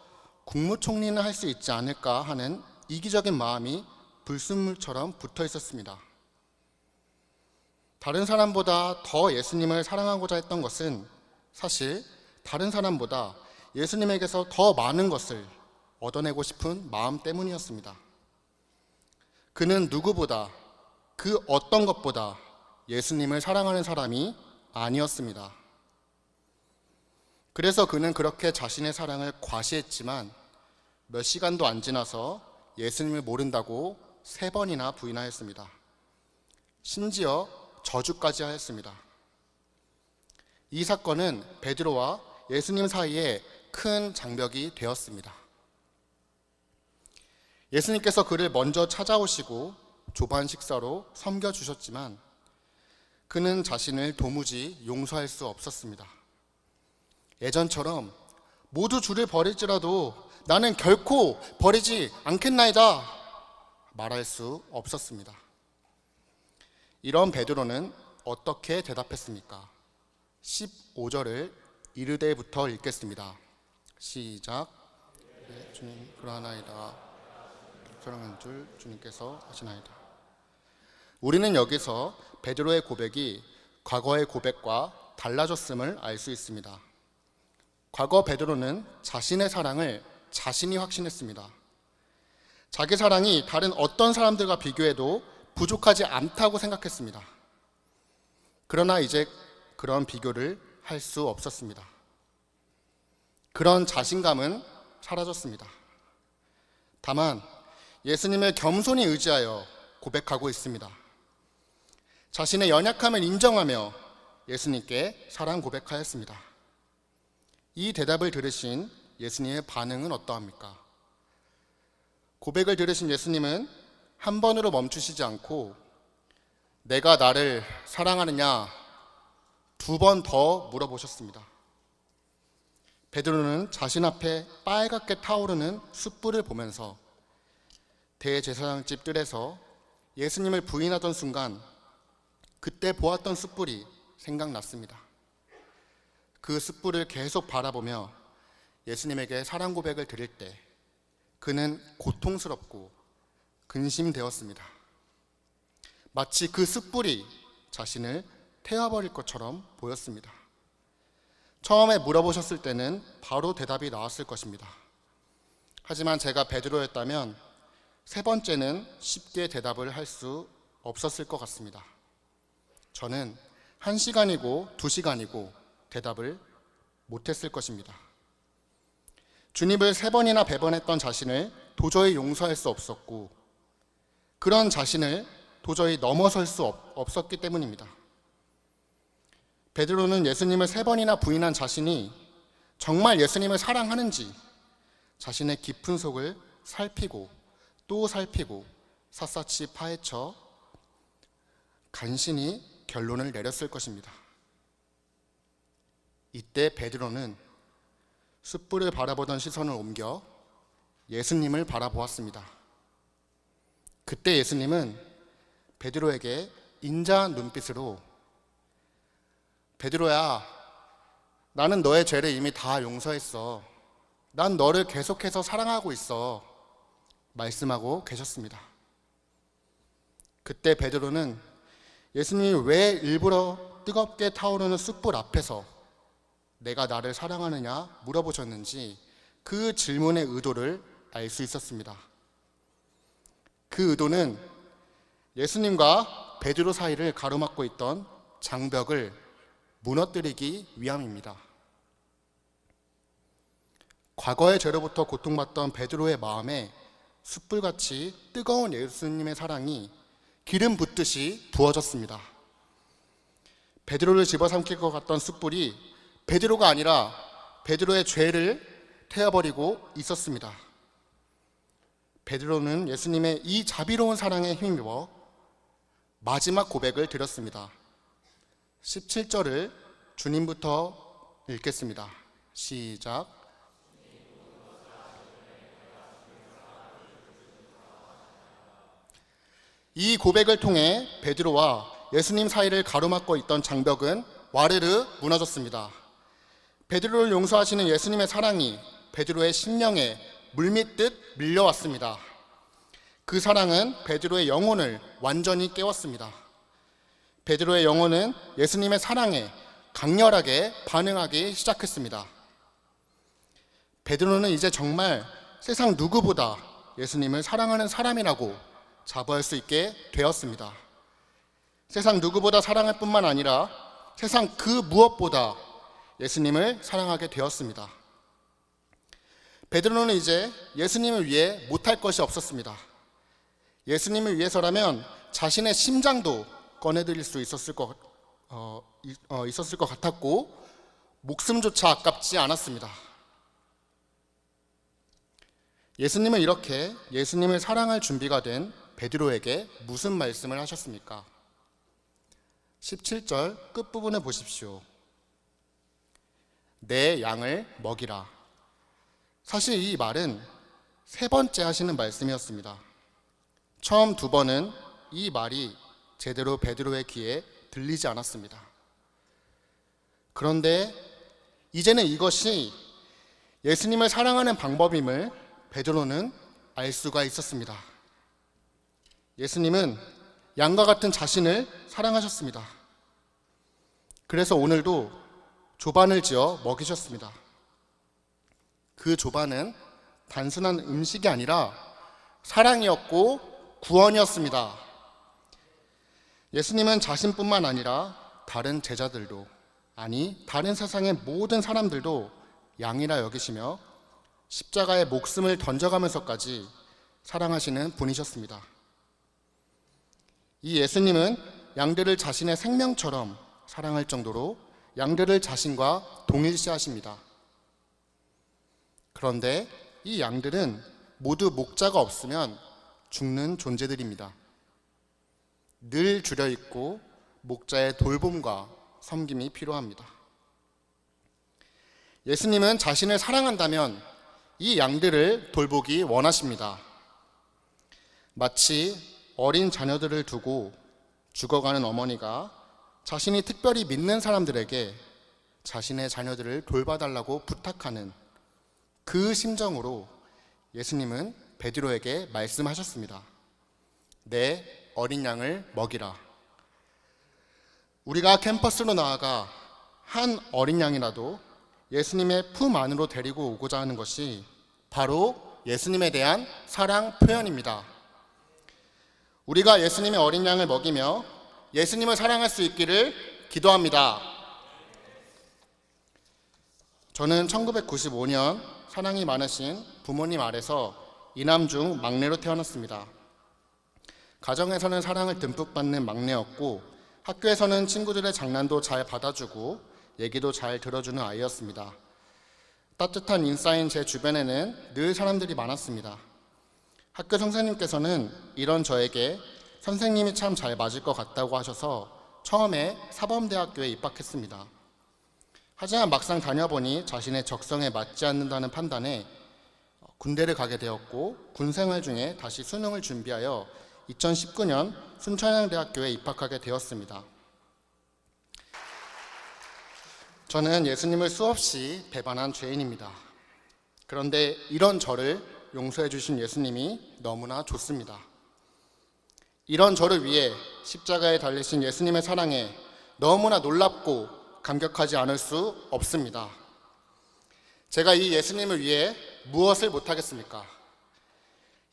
국무총리는 할 수 있지 않을까 하는 이기적인 마음이 불순물처럼 붙어 있었습니다. 다른 사람보다 더 예수님을 사랑하고자 했던 것은 사실 다른 사람보다 예수님에게서 더 많은 것을 얻어내고 싶은 마음 때문이었습니다. 그는 누구보다 그 어떤 것보다 예수님을 사랑하는 사람이 아니었습니다. 그래서 그는 그렇게 자신의 사랑을 과시했지만 몇 시간도 안 지나서 예수님을 모른다고 3번이나 부인하였습니다. 심지어 저주까지 하였습니다. 이 사건은 베드로와 예수님 사이에 큰 장벽이 되었습니다. 예수님께서 그를 먼저 찾아오시고 조반 식사로 섬겨주셨지만 그는 자신을 도무지 용서할 수 없었습니다. 예전처럼 모두 주를 버릴지라도 나는 결코 버리지 않겠나이다 말할 수 없었습니다. 이런 베드로는 어떻게 대답했습니까? 15절을 이르되부터 읽겠습니다. 시작. 네, 주님 그러하나이다. 사랑하는 줄 주님께서 하시나이다. 우리는 여기서 베드로의 고백이 과거의 고백과 달라졌음을 알 수 있습니다. 과거 베드로는 자신의 사랑을 자신이 확신했습니다. 자기 사랑이 다른 어떤 사람들과 비교해도 부족하지 않다고 생각했습니다. 그러나 이제 그런 비교를 할 수 없었습니다. 그런 자신감은 사라졌습니다. 다만 예수님을 겸손히 의지하여 고백하고 있습니다. 자신의 연약함을 인정하며 예수님께 사랑 고백하였습니다. 이 대답을 들으신 예수님의 반응은 어떠합니까? 고백을 들으신 예수님은 한 번으로 멈추시지 않고 내가 나를 사랑하느냐 2번 더 물어보셨습니다. 베드로는 자신 앞에 빨갛게 타오르는 숯불을 보면서 대제사장집 뜰에서 예수님을 부인하던 순간 그때 보았던 숯불이 생각났습니다. 그 숯불을 계속 바라보며 예수님에게 사랑 고백을 드릴 때 그는 고통스럽고 근심되었습니다. 마치 그 숯불이 자신을 태워버릴 것처럼 보였습니다. 처음에 물어보셨을 때는 바로 대답이 나왔을 것입니다. 하지만 제가 베드로였다면 3번째는 쉽게 대답을 할 수 없었을 것 같습니다. 저는 1시간이고 2시간이고 대답을 못했을 것입니다. 주님을 3번이나 배반했던 자신을 도저히 용서할 수 없었고 그런 자신을 도저히 넘어설 수 없었기 때문입니다. 베드로는 예수님을 3번이나 부인한 자신이 정말 예수님을 사랑하는지 자신의 깊은 속을 살피고 또 살피고 샅샅이 파헤쳐 간신히 결론을 내렸을 것입니다. 이때 베드로는 숯불을 바라보던 시선을 옮겨 예수님을 바라보았습니다. 그때 예수님은 베드로에게 인자한 눈빛으로 베드로야, 나는 너의 죄를 이미 다 용서했어. 난 너를 계속해서 사랑하고 있어. 말씀하고 계셨습니다. 그때 베드로는 예수님이 왜 일부러 뜨겁게 타오르는 숯불 앞에서 내가 나를 사랑하느냐 물어보셨는지 그 질문의 의도를 알 수 있었습니다. 그 의도는 예수님과 베드로 사이를 가로막고 있던 장벽을 무너뜨리기 위함입니다. 과거의 죄로부터 고통받던 베드로의 마음에 숯불같이 뜨거운 예수님의 사랑이 기름 붓듯이 부어졌습니다. 베드로를 집어삼킬 것 같던 숯불이 베드로가 아니라 베드로의 죄를 태워버리고 있었습니다. 베드로는 예수님의 이 자비로운 사랑에 힘입어 마지막 고백을 드렸습니다. 17절을 주님부터 읽겠습니다. 시작. 이 고백을 통해 베드로와 예수님 사이를 가로막고 있던 장벽은 와르르 무너졌습니다. 베드로를 용서하시는 예수님의 사랑이 베드로의 심령에 물밀듯 밀려왔습니다. 그 사랑은 베드로의 영혼을 완전히 깨웠습니다. 베드로의 영혼은 예수님의 사랑에 강렬하게 반응하기 시작했습니다. 베드로는 이제 정말 세상 누구보다 예수님을 사랑하는 사람이라고 자부할 수 있게 되었습니다. 세상 누구보다 사랑할 뿐만 아니라 세상 그 무엇보다 예수님을 사랑하게 되었습니다. 베드로는 이제 예수님을 위해 못할 것이 없었습니다. 예수님을 위해서라면 자신의 심장도 꺼내드릴 수 있었을 것 같았고 목숨조차 아깝지 않았습니다. 예수님은 이렇게 예수님을 사랑할 준비가 된 베드로에게 무슨 말씀을 하셨습니까? 17절 끝부분을 보십시오. 내 양을 먹이라. 사실 이 말은 세 번째 하시는 말씀이었습니다. 처음 두 번은 이 말이 제대로 베드로의 귀에 들리지 않았습니다. 그런데 이제는 이것이 예수님을 사랑하는 방법임을 베드로는 알 수가 있었습니다. 예수님은 양과 같은 자신을 사랑하셨습니다. 그래서 오늘도 조반을 지어 먹이셨습니다. 그 조반은 단순한 음식이 아니라 사랑이었고 구원이었습니다. 예수님은 자신뿐만 아니라 다른 제자들도, 아니 다른 세상의 모든 사람들도 양이라 여기시며 십자가에 목숨을 던져가면서까지 사랑하시는 분이셨습니다. 이 예수님은 양들을 자신의 생명처럼 사랑할 정도로 양들을 자신과 동일시하십니다. 그런데 이 양들은 모두 목자가 없으면 죽는 존재들입니다. 늘 줄여있고 목자의 돌봄과 섬김이 필요합니다. 예수님은 자신을 사랑한다면 이 양들을 돌보기 원하십니다. 마치 어린 자녀들을 두고 죽어가는 어머니가 자신이 특별히 믿는 사람들에게 자신의 자녀들을 돌봐달라고 부탁하는 그 심정으로 예수님은 베드로에게 말씀하셨습니다. 내 어린 양을 먹이라. 우리가 캠퍼스로 나아가 한 어린 양이라도 예수님의 품 안으로 데리고 오고자 하는 것이 바로 예수님에 대한 사랑 표현입니다. 우리가 예수님의 어린 양을 먹이며 예수님을 사랑할 수 있기를 기도합니다. 저는 1995년 사랑이 많으신 부모님 아래서 이남중 막내로 태어났습니다. 가정에서는 사랑을 듬뿍 받는 막내였고 학교에서는 친구들의 장난도 잘 받아주고 얘기도 잘 들어주는 아이였습니다. 따뜻한 인싸인 제 주변에는 늘 사람들이 많았습니다. 학교 선생님께서는 이런 저에게 선생님이 참 잘 맞을 것 같다고 하셔서 처음에 사범대학교에 입학했습니다. 하지만 막상 다녀보니 자신의 적성에 맞지 않는다는 판단에 군대를 가게 되었고 군생활 중에 다시 수능을 준비하여 2019년 순천향대학교에 입학하게 되었습니다. 저는 예수님을 수없이 배반한 죄인입니다. 그런데 이런 저를 용서해 주신 예수님이 너무나 좋습니다. 이런 저를 위해 십자가에 달리신 예수님의 사랑에 너무나 놀랍고 감격하지 않을 수 없습니다. 제가 이 예수님을 위해 무엇을 못하겠습니까?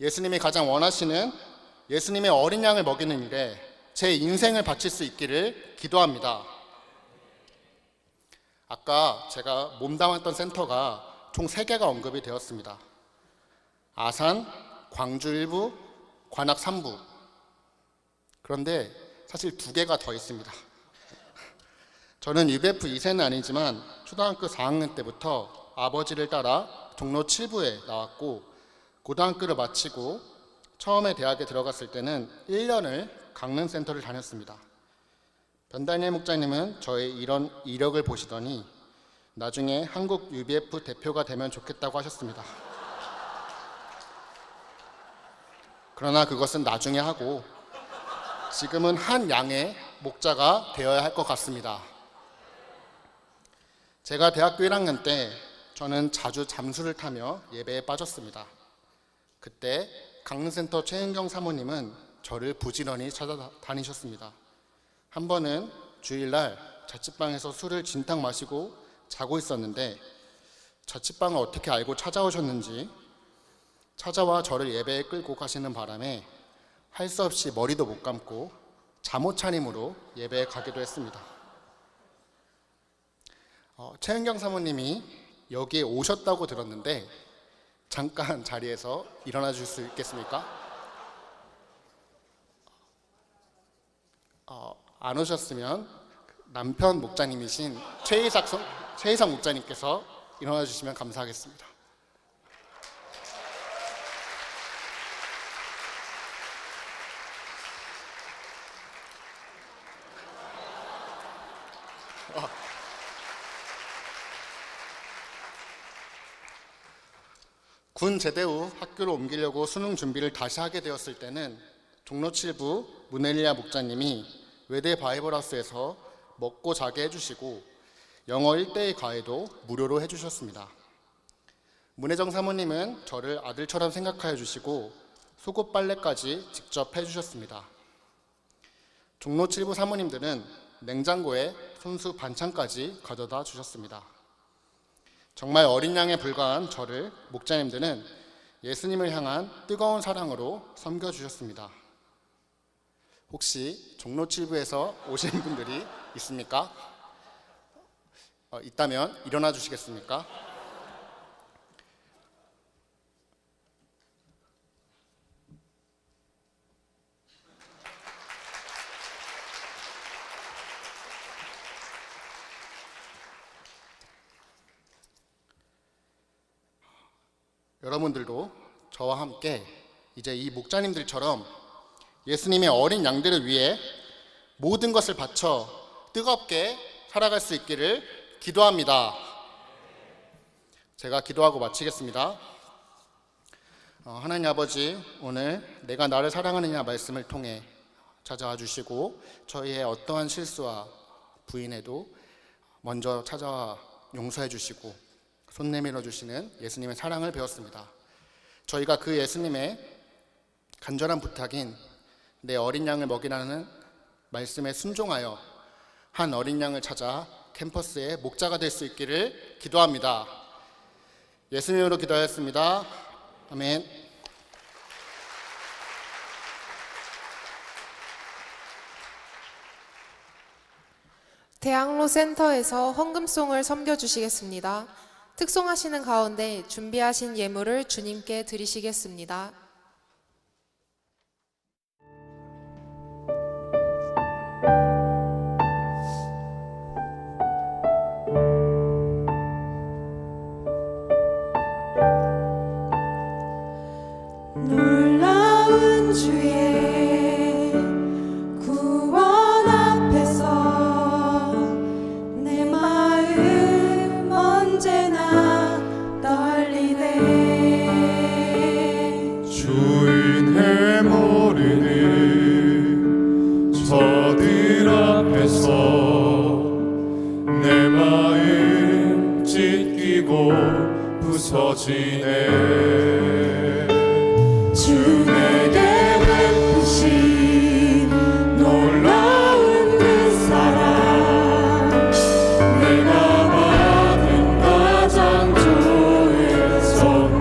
예수님이 가장 원하시는 예수님의 어린 양을 먹이는 일에 제 인생을 바칠 수 있기를 기도합니다. 아까 제가 몸담았던 센터가 총 3개가 언급이 되었습니다. 아산, 광주 일부, 관악 3부. 그런데 사실 2개가 더 있습니다. 저는 UBF 2세는 아니지만 초등학교 4학년 때부터 아버지를 따라 종로 7부에 나왔고 고등학교를 마치고 처음에 대학에 들어갔을 때는 1년을 강릉센터를 다녔습니다. 변다니엘 목사님은 저의 이런 이력을 보시더니 나중에 한국 UBF 대표가 되면 좋겠다고 하셨습니다. 그러나 그것은 나중에 하고 지금은 한 양의 목자가 되어야 할 것 같습니다. 제가 대학교 1학년 때 저는 자주 잠수를 타며 예배에 빠졌습니다. 그때 강릉센터 최은경 사모님은 저를 부지런히 찾아다니셨습니다. 한 번은 주일날 자취방에서 술을 진탕 마시고 자고 있었는데 자취방을 어떻게 알고 찾아오셨는지 찾아와 저를 예배에 끌고 가시는 바람에 할 수 없이 머리도 못 감고 잠옷 차림으로 예배에 가기도 했습니다. 최은경 사모님이 여기에 오셨다고 들었는데 잠깐 자리에서 일어나 줄 수 있겠습니까? 안 오셨으면 남편 목자님이신 최희상 목자님께서 일어나 주시면 감사하겠습니다. 군 제대 후 학교로 옮기려고 수능 준비를 다시 하게 되었을 때는 종로 7부 문엘리아 목자님이 외대 바이블하우스에서 먹고 자게 해주시고 영어 1대1 과외도 무료로 해주셨습니다. 문혜정 사모님은 저를 아들처럼 생각하여 주시고 속옷 빨래까지 직접 해주셨습니다. 종로 7부 사모님들은 냉장고에 손수 반찬까지 가져다 주셨습니다. 정말 어린 양에 불과한 저를 목자님들은 예수님을 향한 뜨거운 사랑으로 섬겨주셨습니다. 혹시 종로 7부에서 오신 분들이 있습니까? 있다면 일어나 주시겠습니까? 여러분들도 저와 함께 이제 이 목자님들처럼 예수님의 어린 양들을 위해 모든 것을 바쳐 뜨겁게 살아갈 수 있기를 기도합니다. 제가 기도하고 마치겠습니다. 하나님 아버지, 오늘 내가 나를 사랑하느냐 말씀을 통해 찾아와 주시고 저희의 어떠한 실수와 부인에도 먼저 찾아와 용서해 주시고 손 내밀어 주시는 예수님의 사랑을 배웠습니다. 저희가 그 예수님의 간절한 부탁인 내 어린 양을 먹이라는 말씀에 순종하여 한 어린 양을 찾아 캠퍼스의 목자가 될 수 있기를 기도합니다. 예수님으로 기도하였습니다. 아멘. 대학로 센터에서 헌금송을 섬겨주시겠습니다. 특송하시는 가운데 준비하신 예물을 주님께 드리시겠습니다. 놀라운 주의 구원 앞에서 내 마음 언제나 떨리네. 주인을 모르는 저들 앞에서 내 마음 찢기고 부서지네. 주 내게 베푸신 놀라운 그 사랑, 내가 받은 가장 좋은 선물,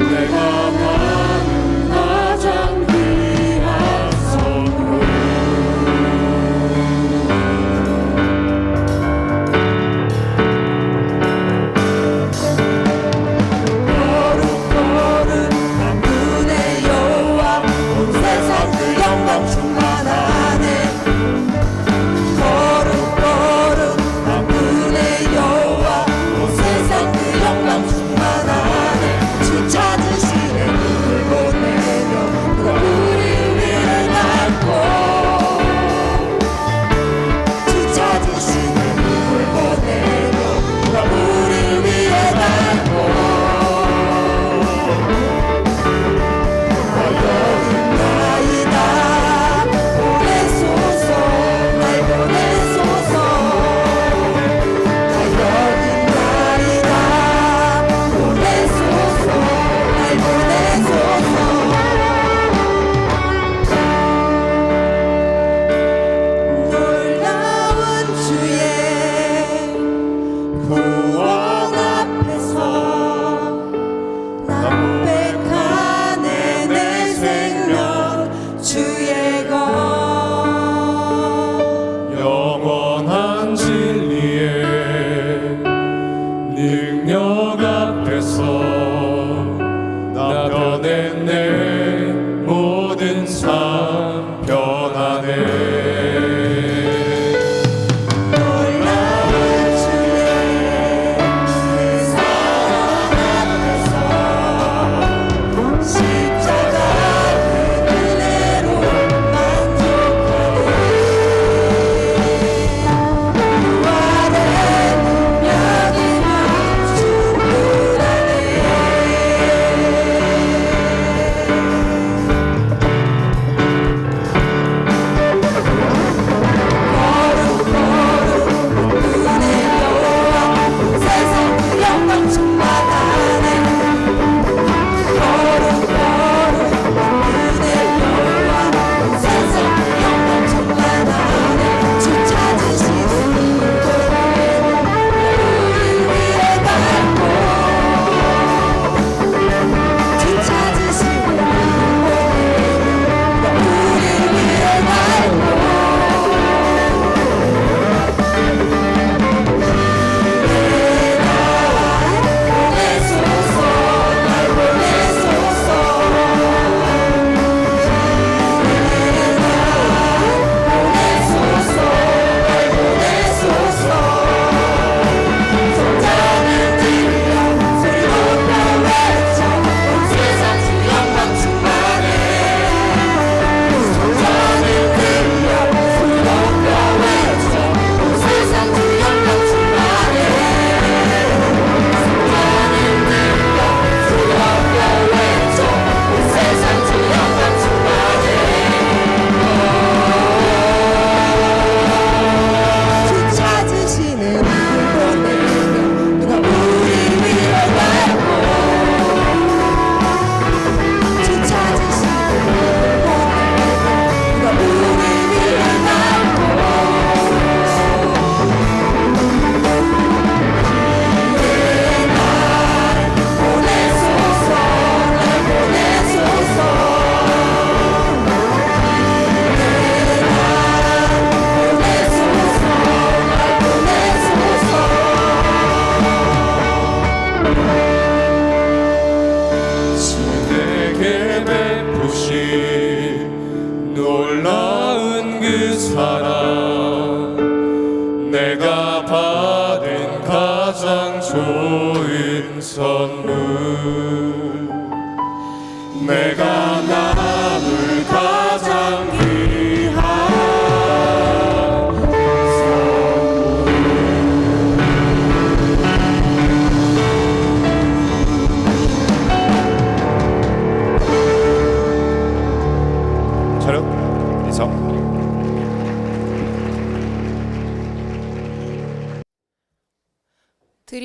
내가 받은 가장 귀한 선물.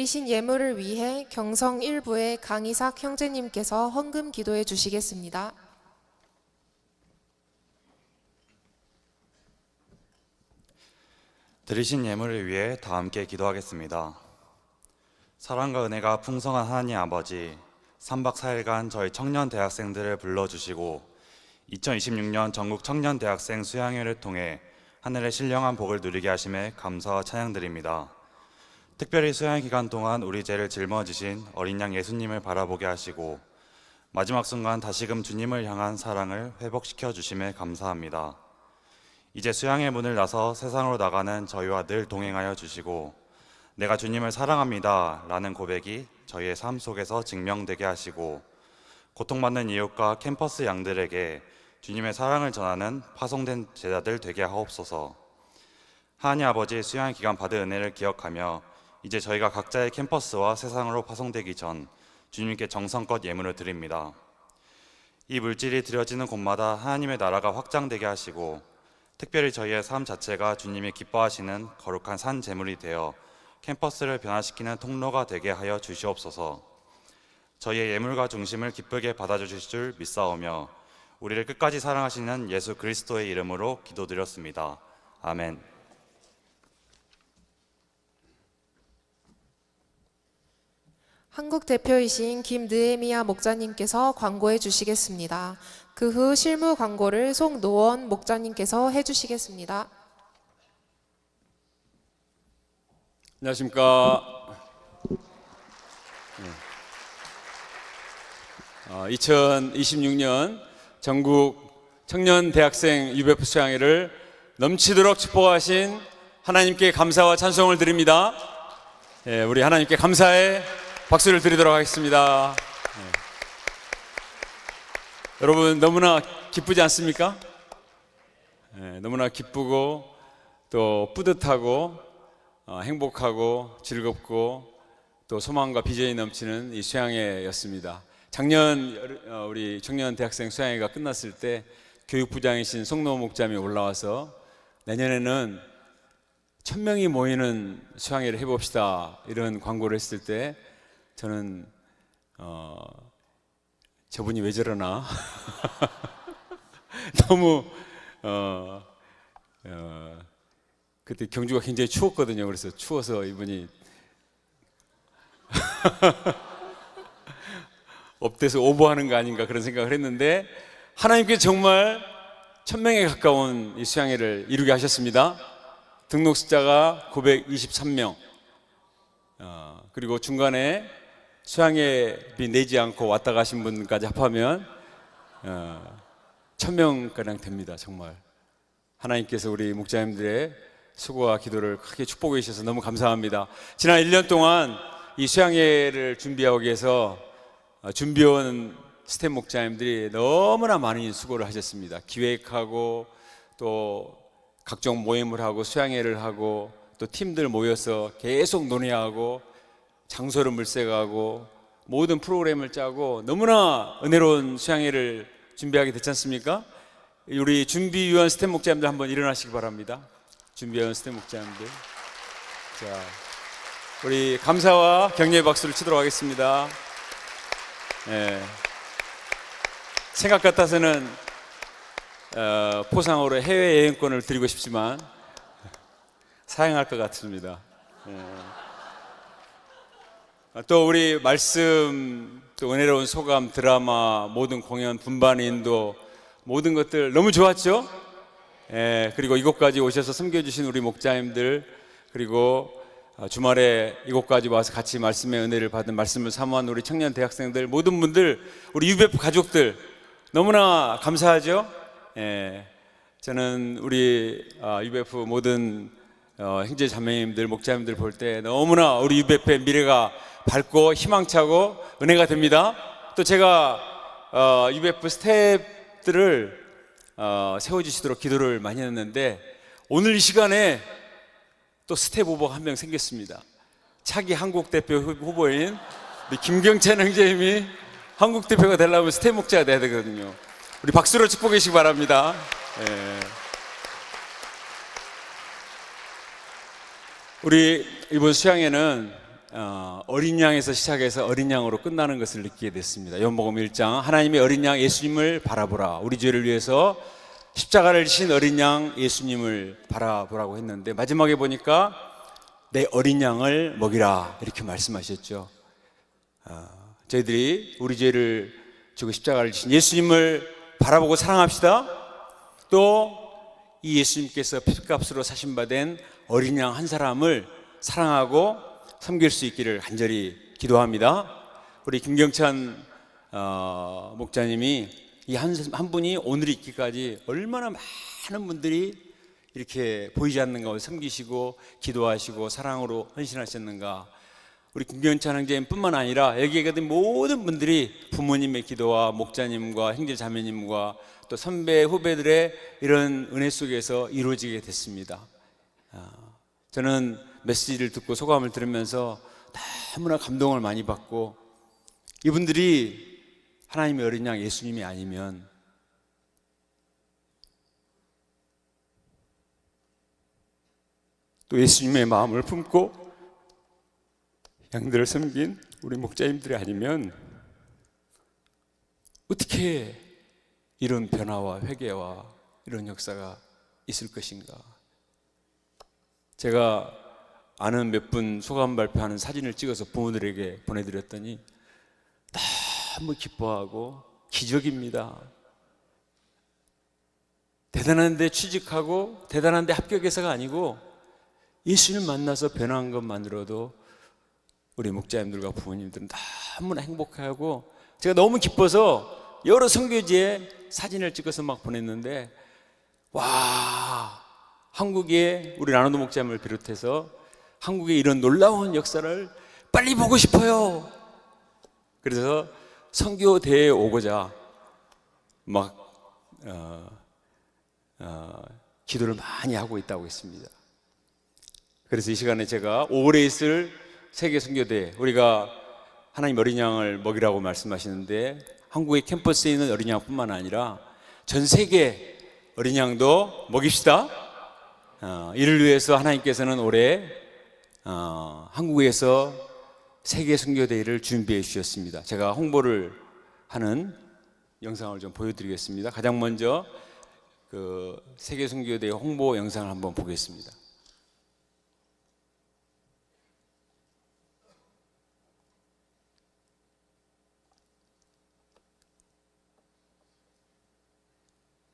드리신 예물을 위해 경성 1부의 강이삭 형제님께서 헌금 기도해 주시겠습니다. 드리신 예물을 위해 다 함께 기도하겠습니다. 사랑과 은혜가 풍성한 하나님 아버지, 3박 4일간 저희 청년 대학생들을 불러주시고 2026년 전국 청년 대학생 수양회를 통해 하늘의 신령한 복을 누리게 하심에 감사와 찬양드립니다. 특별히 수양 기간 동안 우리 죄를 짊어지신 어린 양 예수님을 바라보게 하시고 마지막 순간 다시금 주님을 향한 사랑을 회복시켜 주심에 감사합니다. 이제 수양의 문을 나서 세상으로 나가는 저희와 늘 동행하여 주시고 내가 주님을 사랑합니다 라는 고백이 저희의 삶 속에서 증명되게 하시고 고통받는 이웃과 캠퍼스 양들에게 주님의 사랑을 전하는 파송된 제자들 되게 하옵소서. 하나님 아버지 수양 기간 받은 은혜를 기억하며 이제 저희가 각자의 캠퍼스와 세상으로 파송되기 전 주님께 정성껏 예물을 드립니다. 이 물질이 드려지는 곳마다 하나님의 나라가 확장되게 하시고 특별히 저희의 삶 자체가 주님이 기뻐하시는 거룩한 산 제물이 되어 캠퍼스를 변화시키는 통로가 되게 하여 주시옵소서. 저희의 예물과 중심을 기쁘게 받아주실 줄 믿사오며 우리를 끝까지 사랑하시는 예수 그리스도의 이름으로 기도드렸습니다. 아멘. 한국 대표이신 김느에미야 목자님께서 광고해 주시겠습니다. 그 후 실무 광고를 송노원 목자님께서 해주시겠습니다. 안녕하십니까. 2026년 전국 청년 대학생 UBF 수양회를 넘치도록 축복하신 하나님께 감사와 찬송을 드립니다. 예, 우리 하나님께 감사의 박수를 드리도록 하겠습니다. 예. 여러분 너무나 기쁘지 않습니까? 예, 너무나 기쁘고 또 뿌듯하고 행복하고 즐겁고 또 소망과 비전이 넘치는 이 수양회였습니다. 작년 우리 청년 대학생 수양회가 끝났을 때 교육부장이신 송노 목자님이 올라와서 내년에는 1000명이 모이는 수양회를 해봅시다 이런 광고를 했을 때 저는 저분이 왜 저러나 너무 그때 경주가 굉장히 추웠거든요. 그래서 추워서 이분이 업돼서 오버하는 거 아닌가 그런 생각을 했는데 하나님께 정말 1000명에 가까운 이 수양회를 이루게 하셨습니다. 등록 숫자가 923명. 그리고 중간에 수양회비 내지 않고 왔다 가신 분까지 합하면 1000명가량 됩니다. 정말 하나님께서 우리 목자님들의 수고와 기도를 크게 축복해 주셔서 너무 감사합니다. 지난 1년 동안 이 수양회를 준비하기 위해서 준비해온 스텝 목자님들이 너무나 많은 수고를 하셨습니다. 기획하고 또 각종 모임을 하고 수양회를 하고 또 팀들 모여서 계속 논의하고 장소를 물색하고 모든 프로그램을 짜고 너무나 은혜로운 수양회를 준비하게 됐지 않습니까? 우리 준비위원 스텝 목자님들 한번 일어나시기 바랍니다. 준비위원 스텝 목자님들. 자, 우리 감사와 격려의 박수를 치도록 하겠습니다. 예. 생각 같아서는 포상으로 해외여행권을 드리고 싶지만 사양할 것 같습니다. 예. 또 우리 말씀, 또 은혜로운 소감, 드라마, 모든 공연, 분반 인도 모든 것들 너무 좋았죠? 예. 그리고 이곳까지 오셔서 섬겨주신 우리 목자님들, 그리고 주말에 이곳까지 와서 같이 말씀의 은혜를 받은 말씀을 사모한 우리 청년 대학생들, 모든 분들, 우리 UBF 가족들 너무나 감사하죠? 예. 저는 우리 UBF 모든 형제 자매님들, 목자님들 볼 때 너무나 우리 UBF의 미래가 밝고 희망차고 은혜가 됩니다. 또 제가 UBF 스태프들을 세워주시도록 기도를 많이 했는데 오늘 이 시간에 또 스텝 후보가 한 명 생겼습니다. 차기 한국 대표 후보인 우리 김경찬 형제님이 한국 대표가 되려면 스텝 목자가 돼야 되거든요. 우리 박수로 축복해 주시기 바랍니다. 예. 우리 이번 수양회는 어린 양에서 시작해서 어린 양으로 끝나는 것을 느끼게 됐습니다. 요한복음 1장 하나님의 어린 양 예수님을 바라보라. 우리 죄를 위해서 십자가를 지신 어린 양 예수님을 바라보라고 했는데 마지막에 보니까 내 어린 양을 먹이라 이렇게 말씀하셨죠. 저희들이 우리 죄를 지고 십자가를 지신 예수님을 바라보고 사랑합시다. 또 이 예수님께서 피값으로 사신받은 어린 양 한 사람을 사랑하고 섬길 수 있기를 간절히 기도합니다. 우리 김경찬 목자님이 이 한 분이 오늘 있기까지 얼마나 많은 분들이 이렇게 보이지 않는 가운데 섬기시고 기도하시고 사랑으로 헌신하셨는가. 우리 김경찬 형제님뿐만 아니라 여기에 계신 모든 분들이 부모님의 기도와 목자님과 형제 자매님과 또 선배 후배들의 이런 은혜 속에서 이루어지게 됐습니다. 저는 메시지를 듣고 소감을 들으면서 너무나 감동을 많이 받고 이분들이 하나님의 어린 양 예수님이 아니면 또 예수님의 마음을 품고 양들을 섬긴 우리 목자님들이 아니면 어떻게 이런 변화와 회개와 이런 역사가 있을 것인가. 제가 아는 몇 분 소감 발표하는 사진을 찍어서 부모들에게 보내드렸더니 너무 기뻐하고 기적입니다. 대단한데 취직하고 대단한데 합격해서가 아니고 예수님 만나서 변한 것만으로도 우리 목자님들과 부모님들은 너무나 행복하고 제가 너무 기뻐서 여러 선교지에 사진을 찍어서 막 보냈는데 와, 한국의 우리 라나도 목사님을 비롯해서 한국의 이런 놀라운 역사를 빨리 보고 싶어요. 그래서 선교대회에 오고자 막 기도를 많이 하고 있다고 했습니다. 그래서 이 시간에 제가 5월에 있을 세계 선교대회, 우리가 하나님 어린 양을 먹이라고 말씀하시는데 한국의 캠퍼스에 있는 어린 양뿐만 아니라 전 세계 어린 양도 먹입시다. 이를 위해서 하나님께서는 올해 한국에서 세계 선교대회를 준비해 주셨습니다. 제가 홍보를 하는 영상을 좀 보여드리겠습니다. 가장 먼저 그 세계 선교대회 홍보 영상을 한번 보겠습니다.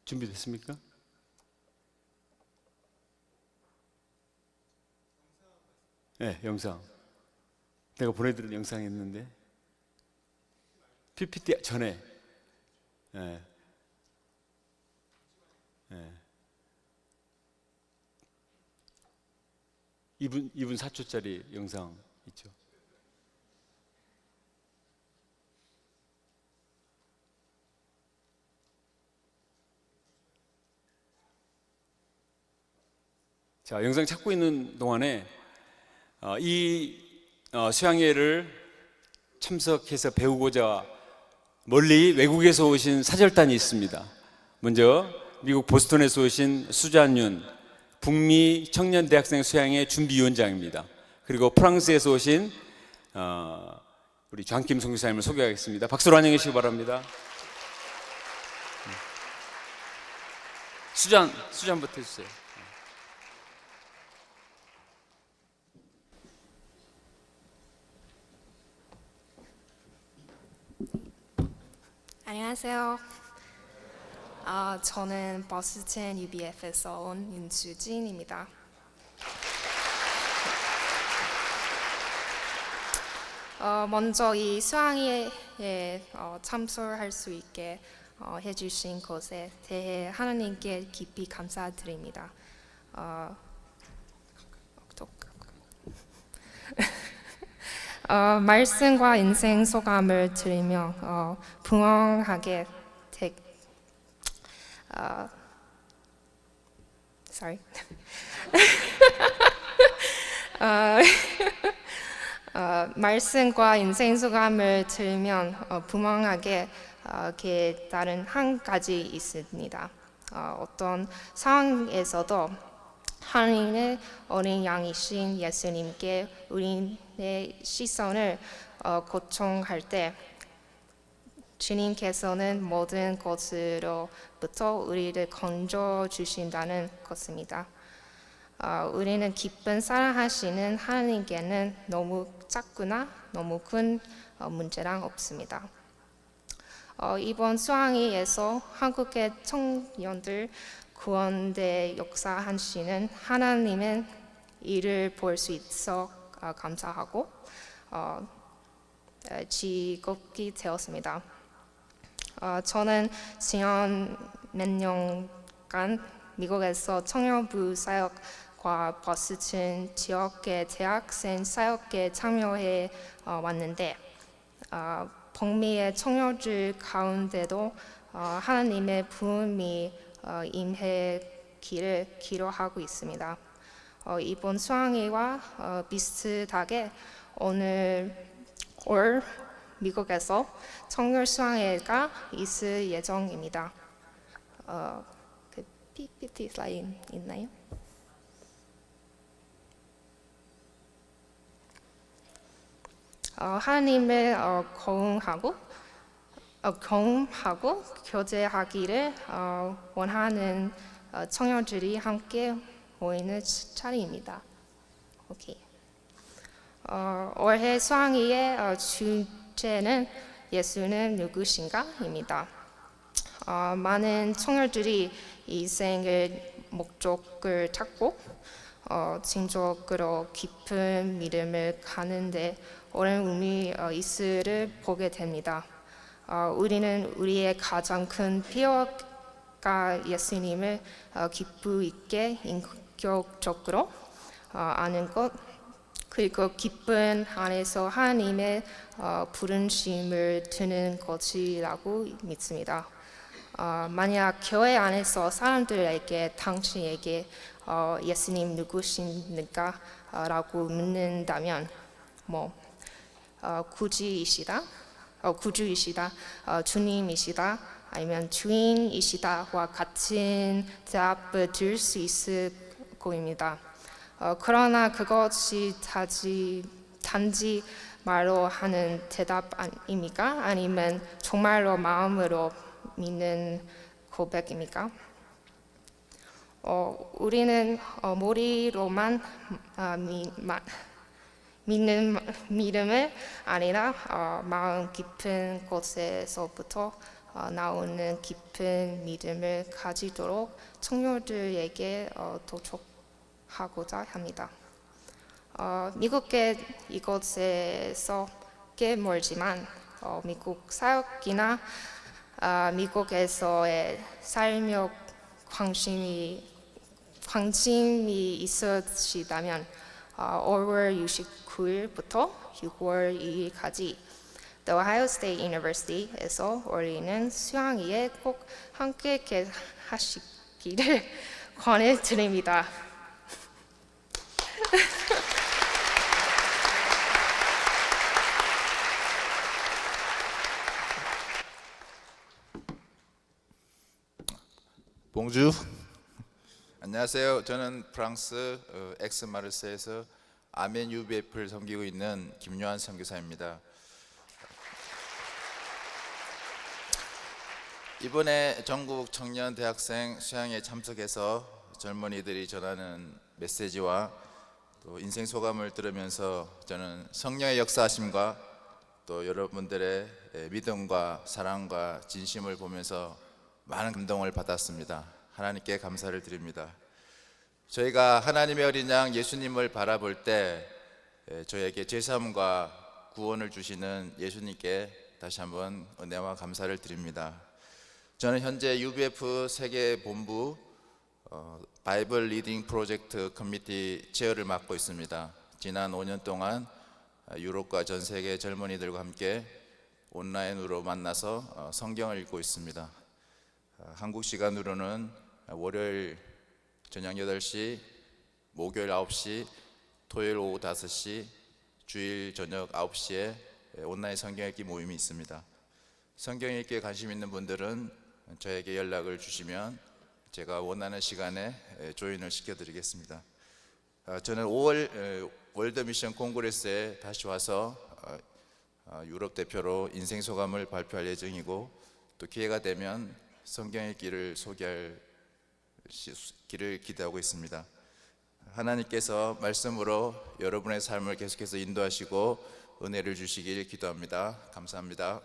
준비됐습니까? 네, 영상. 내가 보내드린 영상이었는데 PPT 전에. 네. 네. 2분 4초짜리 영상 있죠. 자, 영상 찾고 있는 동안에 이 수양회를 참석해서 배우고자 멀리 외국에서 오신 사절단이 있습니다. 먼저 미국 보스턴에서 오신 수잔윤 북미 청년 대학생 수양회 준비위원장입니다. 그리고 프랑스에서 오신 우리 장김 선교사님을 소개하겠습니다. 박수로 환영해 주시기 바랍니다. 수잔부터 해주세요. 안녕하세요. 저는 버스턴 UBF에서 온 윤수진입니다. 먼저 이 수양회에 참석할 수 있게 해주신 것에 대해 하나님께 깊이 감사드립니다. 말씀과 인생 소감을 들으며 부응하게 말씀과 인생 소감을 들으면 부응하게 다른 한 가지 있습니다. 어떤 상황에서도 하나님의 어린 양이신 예수님께 우리의 시선을 고청할 때 주님께서는 모든 것으로부터 우리를 건져 주신다는 것입니다. 우리는 기쁜 사랑하시는 하나님께는 너무 작거나 너무 큰 문제란 없습니다. 이번 수양회에서 한국의 청년들 구원대 역사하시는 하나님의 일을 볼 수 있어 감사하고 즐겁게 되었습니다. 저는 지난 몇 년간 미국에서 청년부 사역과 버스턴 지역의 대학생 사역에 참여해 왔는데 북미의 청년들 가운데도 하나님의 부음이 임하기를 기도하고 있습니다. 이번 수양회와 비슷하게 올 미국에서 청년 수양회가 있을 예정입니다. 그 PPT 슬라이드 있나요? 하나님을 경험하고 교제하기를 원하는 청년들이 함께 모이는 자리입니다. 오케이. 올해 수양회의 주제는 예수는 누구신가입니다. 많은 청년들이 인생의 목적을 찾고 진정으로 깊은 믿음을 가는데 오랜 의미 있음을 보게 됩니다. 우리는 우리의 가장 큰 필요가 예수님을 기쁨 있게 인격적으로 아는 것, 그리고 기쁨 안에서 하나님의 부르심을 듣는 것이라고 믿습니다. 만약 교회 안에서 사람들에게 당신에게 예수님 누구십니까? 라고 묻는다면 구주이시다, 주님이시다, 아니면 주인이시다와 같은 대답을 들을 수 있을 거입니다. 그러나 그것이 단지 말로 하는 대답 아닙니까? 아니면 정말로 마음으로 믿는 고백입니까? 우리는 머리로만 믿는 믿음을 아니라 마음 깊은 곳에서부터 나오는 깊은 믿음을 가지도록 청년들에게 도촉하고자 합니다. 미국의 이곳에서 꽤 멀지만 미국 사역이나 미국에서의 삶에 관심이 있으시다면 5월 69일부터 6월 2일까지 The Ohio State University에서 열리는 수양회에 꼭 함께 하시기를 권해드립니다. 봉주. 안녕하세요. 저는 프랑스 엑스마르세에서 아멘 UBF를 섬기고 있는 김요한 선교사입니다. 이번에 전국 청년 대학생 수양에 참석해서 젊은이들이 전하는 메시지와 또 인생 소감을 들으면서 저는 성령의 역사하심과 또 여러분들의 믿음과 사랑과 진심을 보면서 많은 감동을 받았습니다. 하나님께 감사를 드립니다. 저희가 하나님의 어린 양 예수님을 바라볼 때 저에게 죄사함과 구원을 주시는 예수님께 다시 한번 은혜와 감사를 드립니다. 저는 현재 UBF 세계 본부 바이블 리딩 프로젝트 커미티 체어를 맡고 있습니다. 지난 5년 동안 유럽과 전 세계 젊은이들과 함께 온라인으로 만나서 성경을 읽고 있습니다. 한국 시간으로는 월요일 저녁 8시, 목요일 9시, 토요일 오후 5시, 주일 저녁 9시에 온라인 성경 읽기 모임이 있습니다. 성경 읽기에 관심 있는 분들은 저에게 연락을 주시면 제가 원하는 시간에 조인을 시켜드리겠습니다. 저는 5월 월드미션 콩그레스에 다시 와서 유럽 대표로 인생 소감을 발표할 예정이고 또 기회가 되면 성경 읽기를 소개할 길을 기대하고 있습니다. 하나님께서 말씀으로 여러분의 삶을 계속해서 인도하시고 은혜를 주시길 기도합니다. 감사합니다.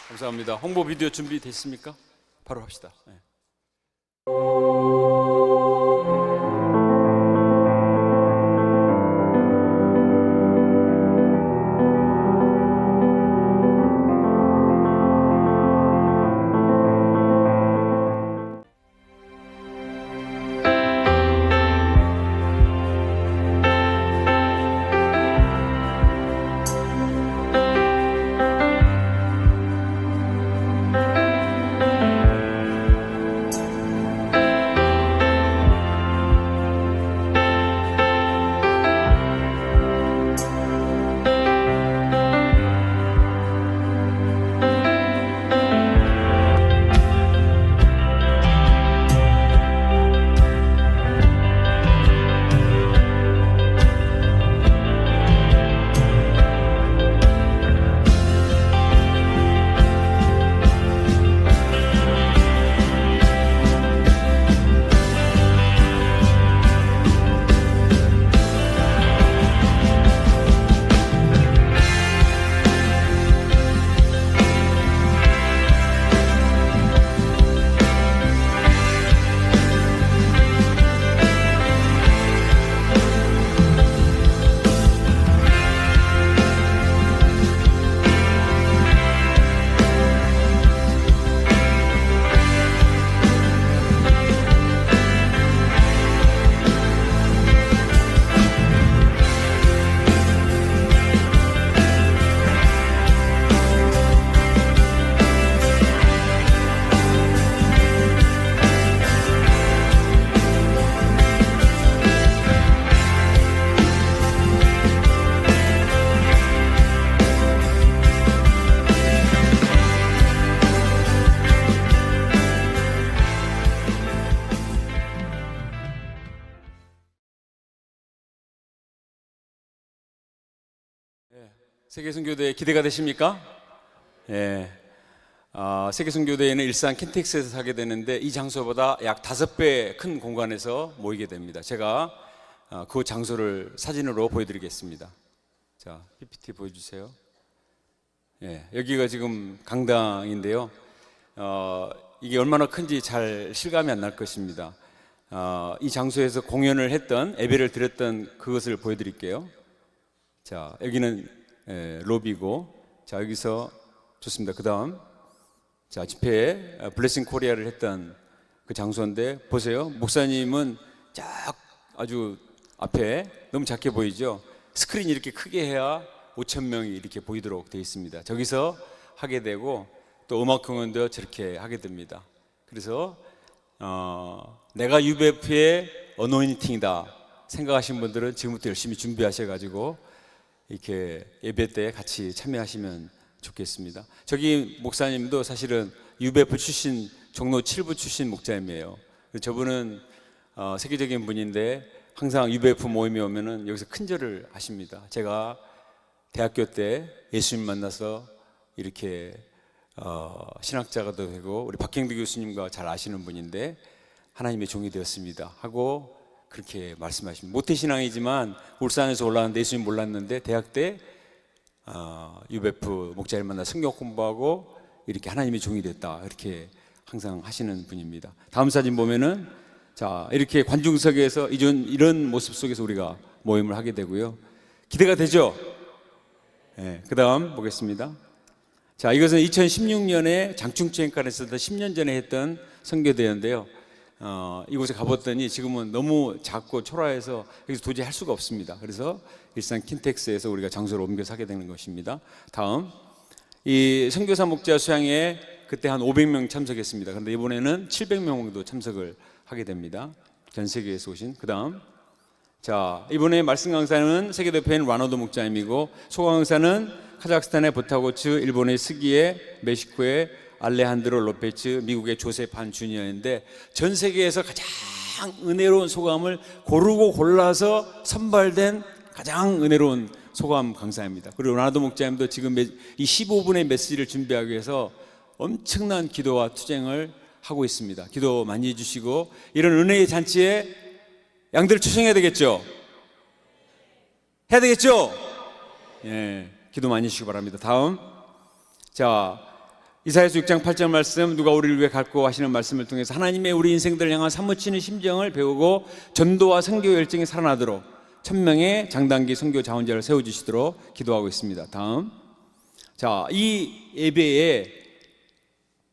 감사합니다. 홍보 비디오 준비됐습니까? 바로 합시다. 네. 세계선교대 기대가 되십니까? 예. 세계선교대회는 일산 킨텍스에서 하게 되는데 이 장소보다 약 5배 큰 공간에서 모이게 됩니다. 제가 그 장소를 사진으로 보여드리겠습니다. 자, PPT 보여주세요. 예, 여기가 지금 강당인데요. 이게 얼마나 큰지 잘 실감이 안 날 것입니다. 이 장소에서 공연을 했던, 예배를 드렸던 그것을 보여드릴게요. 자, 여기는 로비고, 자, 여기서 좋습니다. 그 다음, 자, 집회에 블레싱 코리아를 했던 그 장소인데, 보세요. 목사님은 쫙 아주 앞에 너무 작게 보이죠? 스크린이 이렇게 크게 해야 5,000명이 이렇게 보이도록 되어 있습니다. 저기서 하게 되고, 또 음악 공연도 저렇게 하게 됩니다. 그래서 내가 UBF의 어노인팅이다 생각하시는 분들은 지금부터 열심히 준비하셔가지고 이렇게 예배 때 같이 참여하시면 좋겠습니다. 저기 목사님도 사실은 UBF 출신, 종로 7부 출신 목자님이에요. 저분은 세계적인 분인데 항상 UBF 모임에 오면은 여기서 큰절을 하십니다. 제가 대학교 때 예수님 만나서 이렇게 신학자가 되고 우리 박경대 교수님과 잘 아시는 분인데 하나님의 종이 되었습니다 하고 그렇게 말씀하십니다. 모태신앙이지만 울산에서 올라왔는데 예수님 몰랐는데 대학 때 UBF 목자를 만나 성경 공부하고 이렇게 하나님의 종이 됐다 이렇게 항상 하시는 분입니다. 다음 사진 보면은 자, 이렇게 관중석에서 이런 모습 속에서 우리가 모임을 하게 되고요. 기대가 되죠? 네, 그 다음 보겠습니다. 자, 이것은 2016년에 장충체험관에서 10년 전에 했던 선교대회인데요. 이곳에 가봤더니 지금은 너무 작고 초라해서 여기서 도저히 할 수가 없습니다. 그래서 일산 킨텍스에서 우리가 장소를 옮겨서 하게 되는 것입니다. 다음, 이 선교사 목자 수양에 그때 한 500명 참석했습니다. 그런데 이번에는 700명 정도 참석을 하게 됩니다. 전 세계에서 오신. 그 다음, 자, 이번에 말씀 강사는 세계대표인 라노드 목자님이고 소강 강사는 카자흐스탄의 보타고츠, 일본의 스기에, 멕시코의 알레한드로 로페츠, 미국의 조셉 한 주니어인데 전 세계에서 가장 은혜로운 소감을 고르고 골라서 선발된 가장 은혜로운 소감 강사입니다. 그리고 라노드 목자님도 지금 이 15분의 메시지를 준비하기 위해서 엄청난 기도와 투쟁을 하고 있습니다. 기도 많이 해주시고 이런 은혜의 잔치에 양들을 초청해야 되겠죠? 해야 되겠죠? 예, 기도 많이 해주시기 바랍니다. 다음, 자, 이사야서 6장 8절 말씀, 누가 우리를 위해 갈고 하시는 말씀을 통해서 하나님의 우리 인생들을 향한 사무치는 심정을 배우고 전도와 선교 열정이 살아나도록 1000명의 장단기 선교 자원자를 세워주시도록 기도하고 있습니다. 다음, 자, 이 예배에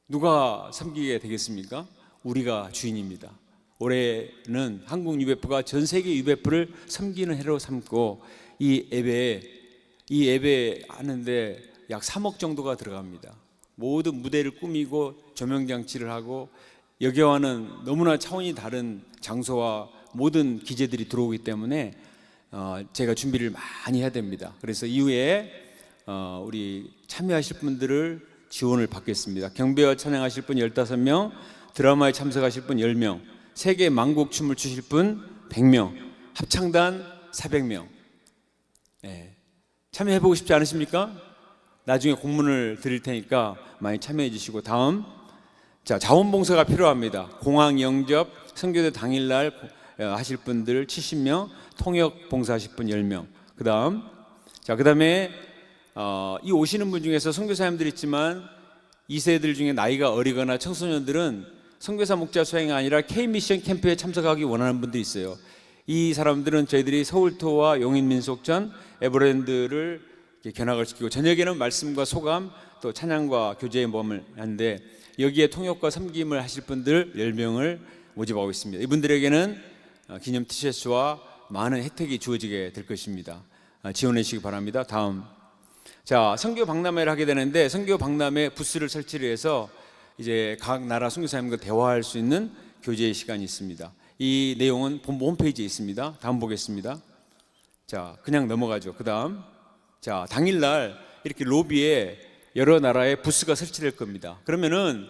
누가 섬기게 되겠습니까? 우리가 주인입니다. 올해는 한국 UBF가 전 세계 UBF를 섬기는 해로 삼고 이 예배 하는데 약 3억 정도가 들어갑니다. 모든 무대를 꾸미고 조명장치를 하고 여기와는 너무나 차원이 다른 장소와 모든 기재들이 들어오기 때문에 제가 준비를 많이 해야 됩니다. 그래서 이후에 우리 참여하실 분들을 지원을 받겠습니다. 경배와 찬양하실 분 15명, 드라마에 참석하실 분 10명, 세계 만국 춤을 추실 분 100명, 합창단 400명. 네. 참여해보고 싶지 않으십니까? 나중에 공문을 드릴 테니까 많이 참여해 주시고. 다음, 자, 자원봉사가 필요합니다. 공항 영접, 선교대 당일날 하실 분들 70명, 통역 봉사하실 분 10명. 그 다음, 자, 그 다음에 이 오시는 분 중에서 선교사님들 있지만 2세들 중에 나이가 어리거나 청소년들은 선교사 목자 수행이 아니라 K미션 캠프에 참석하기 원하는 분들이 있어요. 이 사람들은 저희들이 서울토와 용인민속전, 에버랜드를 견학을 시키고 저녁에는 말씀과 소감 또 찬양과 교제의 모험을 하는데 여기에 통역과 섬김을 하실 분들 10명을 모집하고 있습니다. 이분들에게는 기념 티셔츠와 많은 혜택이 주어지게 될 것입니다. 지원해 주시기 바랍니다. 다음, 자, 선교 박람회를 하게 되는데 선교 박람회 부스를 설치를 해서 이제 각 나라 선교사님과 대화할 수 있는 교제의 시간이 있습니다. 이 내용은 본부 홈페이지에 있습니다. 다음 보겠습니다. 자, 그냥 넘어가죠. 그 다음, 자, 당일날 이렇게 로비에 여러 나라의 부스가 설치될 겁니다. 그러면은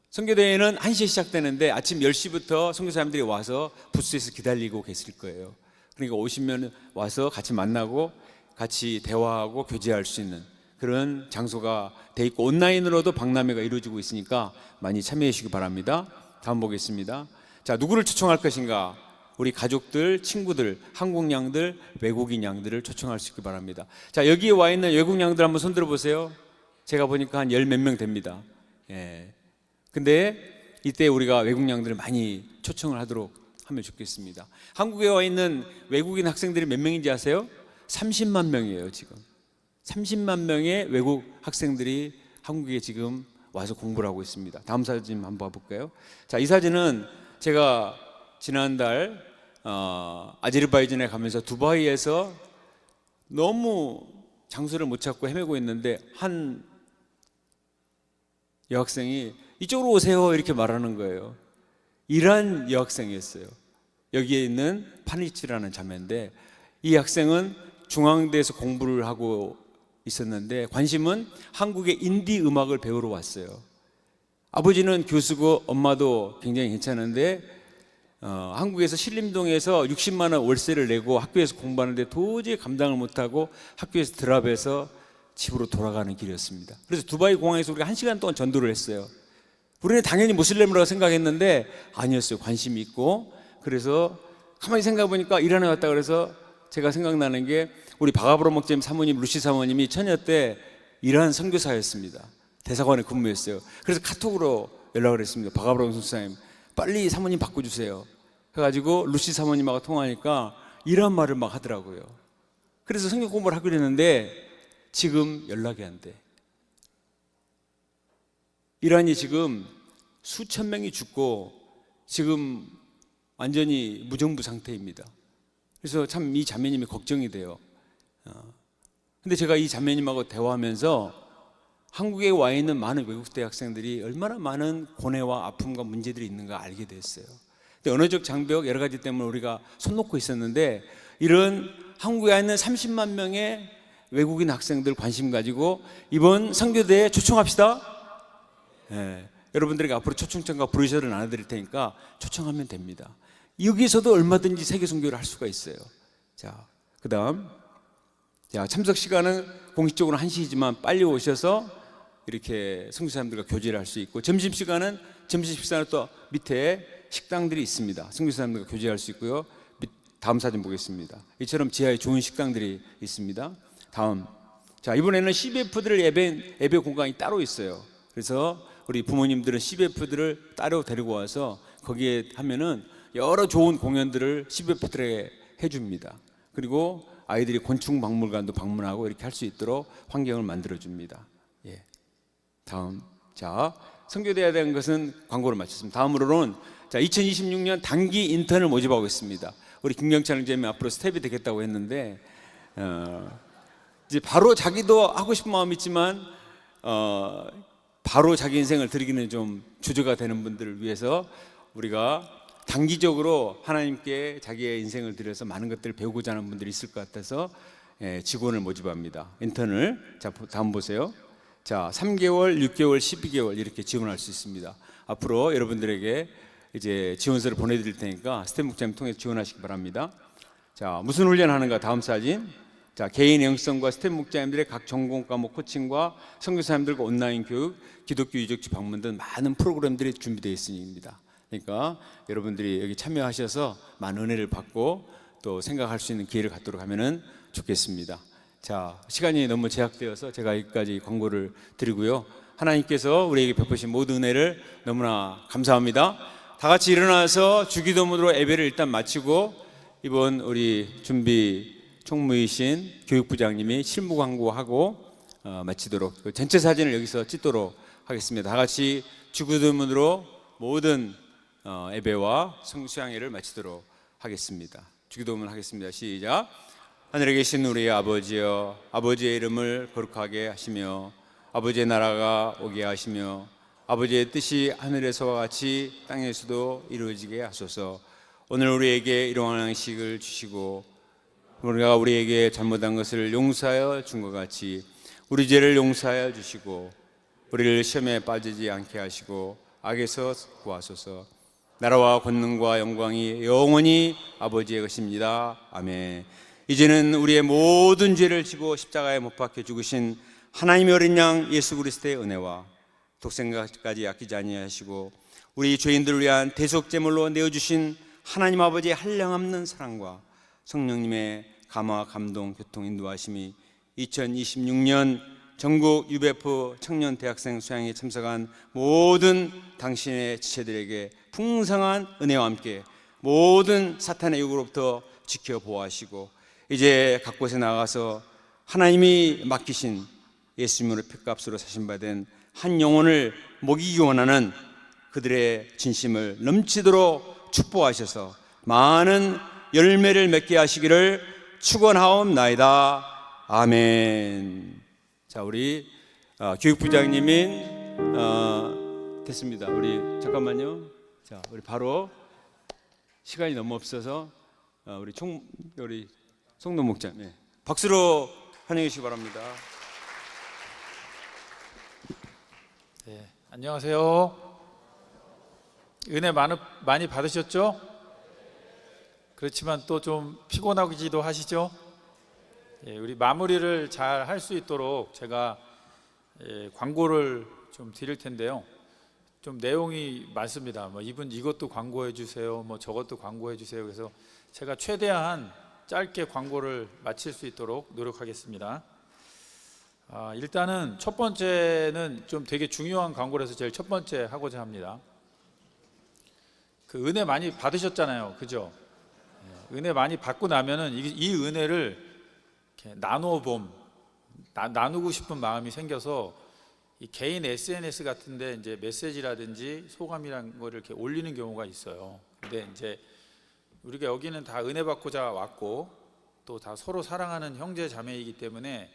선교대회는 1시에 시작되는데 아침 10시부터 선교사님들이 와서 부스에서 기다리고 계실 거예요. 그러니까 오시면 와서 같이 만나고 같이 대화하고 교제할 수 있는 그런 장소가 돼 있고 온라인으로도 박람회가 이루어지고 있으니까 많이 참여해 주시기 바랍니다. 다음 보겠습니다. 자, 누구를 초청할 것인가? 우리 가족들, 친구들, 한국 양들, 외국인 양들을 초청할 수 있기 바랍니다. 자, 여기에 와 있는 외국 양들 한번 손 들어 보세요. 제가 보니까 한 10몇 명 됩니다. 예. 근데 이때 우리가 외국 양들을 많이 초청을 하도록 하면 좋겠습니다. 한국에 와 있는 외국인 학생들이 몇 명인지 아세요? 30만 명이에요, 지금. 30만 명의 외국 학생들이 한국에 지금 와서 공부를 하고 있습니다. 다음 사진 한번 봐볼까요? 자, 이 사진은 제가 지난달 아제르바이잔에 가면서 두바이에서 너무 장소를 못 찾고 헤매고 있는데 한 여학생이 이쪽으로 오세요 이렇게 말하는 거예요. 이란 여학생이었어요. 여기에 있는 파니치라는 자매인데 이 학생은 중앙대에서 공부를 하고 있었는데 관심은 한국의 인디 음악을 배우러 왔어요. 아버지는 교수고 엄마도 굉장히 괜찮은데 한국에서 신림동에서 60만 원 월세를 내고 학교에서 공부하는데 도저히 감당을 못하고 학교에서 드랍해서 집으로 돌아가는 길이었습니다. 그래서 두바이 공항에서 우리가 1시간 동안 전도를 했어요. 우리는 당연히 무슬림이라고 생각했는데 아니었어요. 관심이 있고. 그래서 가만히 생각해 보니까 이란에 왔다 그래서 제가 생각나는 게 우리 바가브로 목사님 사모님 루시 사모님이 처녀 때 이란 선교사였습니다. 대사관에 근무했어요. 그래서 카톡으로 연락을 했습니다. 바가브로 목사님 빨리 사모님 바꿔주세요. 해가지고 루시 사모님하고 통화하니까 이란 말을 막 하더라고요. 그래서 성경 공부를 하기로 했는데 지금 연락이 안 돼. 이란이 지금 수천 명이 죽고 지금 완전히 무정부 상태입니다. 그래서 참 이 자매님이 걱정이 돼요. 근데 제가 이 자매님하고 대화하면서 한국에 와 있는 많은 외국 대학생들이 얼마나 많은 고뇌와 아픔과 문제들이 있는가 알게 됐어요. 근데 언어적 장벽 여러 가지 때문에 우리가 손 놓고 있었는데 이런 한국에 와 있는 30만 명의 외국인 학생들 관심 가지고 이번 선교대에 초청합시다. 예, 여러분들에게 앞으로 초청장과 브로셔를 나눠드릴 테니까 초청하면 됩니다. 여기서도 얼마든지 세계 선교를 할 수가 있어요. 자, 그다음 참석 시간은 공식적으로 1시이지만 빨리 오셔서 이렇게 선교사님들과 교제를 할 수 있고 점심 시간은 점심 식사는 또 밑에 식당들이 있습니다. 선교사님들과 교제할 수 있고요. 다음 사진 보겠습니다. 이처럼 지하에 좋은 식당들이 있습니다. 다음, 자 이번에는 CBF들을 예배 공간이 따로 있어요. 그래서 우리 부모님들은 CBF들을 따로 데리고 와서 거기에 하면은 여러 좋은 공연들을 CBF들에 해줍니다. 그리고 아이들이 곤충 박물관도 방문하고 이렇게 할 수 있도록 환경을 만들어 줍니다. 예. 다음, 자 선교돼야 되는 것은 광고를 마쳤습니다. 다음으로는 자 2026년 단기 인턴을 모집하고 있습니다. 우리 김경찬 형제님이 앞으로 스텝이 되겠다고 했는데 이제 바로 자기도 하고 싶은 마음이 있지만 바로 자기 인생을 드리기는 좀 주저가 되는 분들을 위해서 우리가 단기적으로 하나님께 자기의 인생을 들여서 많은 것들을 배우고자 하는 분들이 있을 것 같아서 직원을 모집합니다. 인턴을. 자 다음 보세요. 자 3개월, 6개월, 12개월 이렇게 지원할 수 있습니다. 앞으로 여러분들에게 이제 지원서를 보내드릴 테니까 스텝 목사님 통해서 지원하시기 바랍니다. 자 무슨 훈련하는가 다음 사진. 자 개인 영성과 스텝 목사님들의 각 전공 과목 코칭과 선교사님들과 온라인 교육, 기독교 유적지 방문 등 많은 프로그램들이 준비되어 있습니다. 그러니까 여러분들이 여기 참여하셔서 많은 은혜를 받고 또 생각할 수 있는 기회를 갖도록 하면은 좋겠습니다. 자 시간이 너무 제약되어서 제가 여기까지 광고를 드리고요. 하나님께서 우리에게 베푸신 모든 은혜를 너무나 감사합니다. 다 같이 일어나서 주기도문으로 예배를 일단 마치고 이번 우리 준비 총무이신 교육부장님이 실무 광고하고 마치도록 전체 사진을 여기서 찍도록 하겠습니다. 다 같이 주기도문으로 모든 예배와 성수양회를 마치도록 하겠습니다. 주기도문 하겠습니다. 시작. 하늘에 계신 우리 아버지여, 아버지의 이름을 거룩하게 하시며 아버지의 나라가 오게 하시며 아버지의 뜻이 하늘에서와 같이 땅에서도 이루어지게 하소서. 오늘 우리에게 일용할 양식을 주시고 우리가 우리에게 잘못한 것을 용서하여 준 것 같이 우리 죄를 용서하여 주시고 우리를 시험에 빠지지 않게 하시고 악에서 구하소서. 나라와 권능과 영광이 영원히 아버지의 것입니다. 아멘. 이제는 우리의 모든 죄를 지고 십자가에 못 박혀 죽으신 하나님의 어린 양 예수 그리스도의 은혜와 독생자까지 아끼지 아니하시고 우리 죄인들을 위한 대속제물로 내어주신 하나님 아버지의 한량없는 사랑과 성령님의 감화, 감동, 교통, 인도하심이 2026년 전국 UBF 청년 대학생 수양에 참석한 모든 당신의 지체들에게 풍성한 은혜와 함께 모든 사탄의 유혹으로부터 지켜 보호하시고 이제 각 곳에 나가서 하나님이 맡기신 예수님으로 피값으로 사신받은 한 영혼을 먹이기 원하는 그들의 진심을 넘치도록 축복하셔서 많은 열매를 맺게 하시기를 축원하옵나이다. 아멘. 자, 우리 교육부장님인 됐습니다. 우리 잠깐만요. 자, 우리 바로 시간이 너무 없어서 우리 송도 목장 박수로 환영해 주시기 바랍니다. 네, 안녕하세요. 은혜 많이 받으셨죠? 그렇지만 또 좀 피곤하기도 하시죠? 예, 우리 마무리를 잘 할 수 있도록 제가 광고를 좀 드릴 텐데요. 좀 내용이 많습니다. 뭐 이분 이것도 광고해 주세요. 뭐 저것도 광고해 주세요. 그래서 제가 최대한 짧게 광고를 마칠 수 있도록 노력하겠습니다. 일단은 첫 번째는 좀 되게 중요한 광고라서 제일 첫 번째 하고자 합니다. 그 은혜 많이 받으셨잖아요, 그죠? 은혜 많이 받고 나면은 이 은혜를 이렇게 나누고 싶은 마음이 생겨서 이 개인 SNS 같은데 이제 메시지라든지 소감이란 거를 이렇게 올리는 경우가 있어요. 근데 이제 우리가 여기는 다 은혜 받고자 왔고 또 다 서로 사랑하는 형제 자매이기 때문에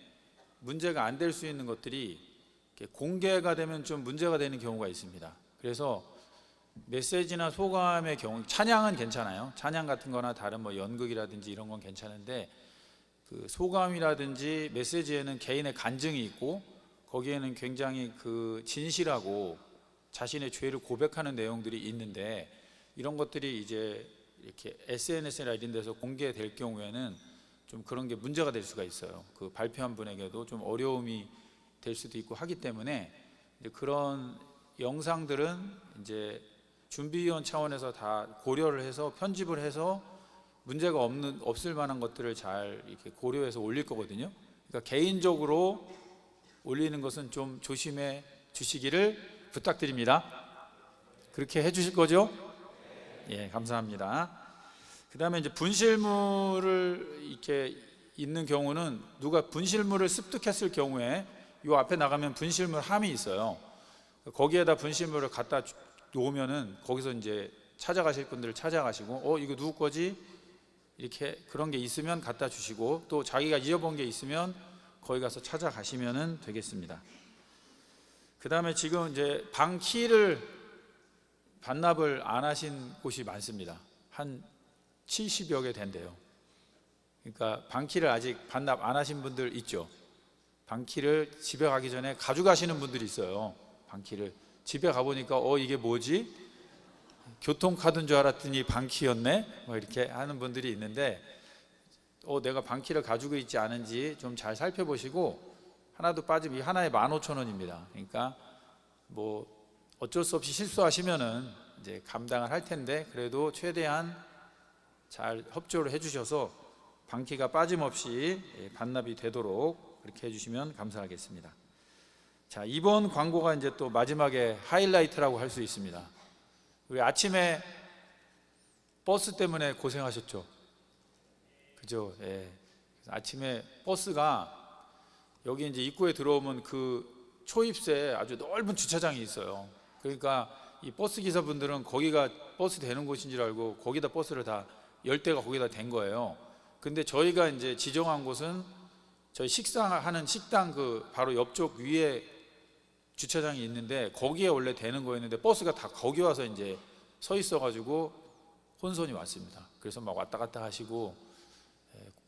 문제가 안 될 수 있는 것들이 이렇게 공개가 되면 좀 문제가 되는 경우가 있습니다. 그래서 메시지나 소감의 경우, 찬양은 괜찮아요. 찬양 같은 거나 다른 뭐 연극이라든지 이런 건 괜찮은데 그 소감이라든지 메시지에는 개인의 간증이 있고 거기에는 굉장히 그 진실하고 자신의 죄를 고백하는 내용들이 있는데 이런 것들이 이제 이렇게 SNS나 이런 데서 공개될 경우에는 좀 그런 게 문제가 될 수가 있어요. 그 발표한 분에게도 좀 어려움이 될 수도 있고 하기 때문에 이제 그런 영상들은 이제 준비위원 차원에서 다 고려를 해서 편집을 해서 문제가 없을 만한 것들을 잘 이렇게 고려해서 올릴 거거든요. 그러니까 개인적으로 올리는 것은 좀 조심해 주시기를 부탁드립니다. 그렇게 해 주실 거죠? 예, 감사합니다. 그 다음에 이제 분실물을 이렇게 있는 경우는 누가 분실물을 습득했을 경우에 이 앞에 나가면 분실물 함이 있어요. 거기에다 분실물을 갖다 놓으면은 거기서 이제 찾아가실 분들을 찾아가시고 이거 누구 거지? 이렇게 그런 게 있으면 갖다 주시고 또 자기가 잊어본 게 있으면 거기 가서 찾아가시면 되겠습니다. 그 다음에 지금 이제 방 키를 반납을 안 하신 곳이 많습니다. 한 70여 개 된대요. 그러니까 방 키를 아직 반납 안 하신 분들 있죠. 방 키를 집에 가기 전에 가져가시는 분들이 있어요. 방 키를 집에 가보니까 이게 뭐지? 교통카드인 줄 알았더니 방키였네? 뭐 이렇게 하는 분들이 있는데 내가 방키를 가지고 있지 않은지 좀 잘 살펴보시고 하나도 빠지면 이 하나에 15,000원입니다. 그러니까 뭐 어쩔 수 없이 실수하시면은 이제 감당을 할 텐데 그래도 최대한 잘 협조를 해주셔서 방키가 빠짐없이 반납이 되도록 그렇게 해주시면 감사하겠습니다. 자, 이번 광고가 이제 또 마지막에 하이라이트라고 할 수 있습니다. 우리 아침에 버스 때문에 고생하셨죠? 그죠? 예. 아침에 버스가 여기 이제 입구에 들어오면 그 초입새에 아주 넓은 주차장이 있어요. 그러니까 이 버스 기사분들은 거기가 버스 되는 곳인 줄 알고 거기다 버스를 다 10대가 거기다 댄 거예요. 근데 저희가 이제 지정한 곳은 저희 식사하는 식당 그 바로 옆쪽 위에 주차장이 있는데 거기에 원래 되는 거였는데 버스가 다 거기 와서 이제 서 있어가지고 혼선이 왔습니다. 그래서 막 왔다 갔다 하시고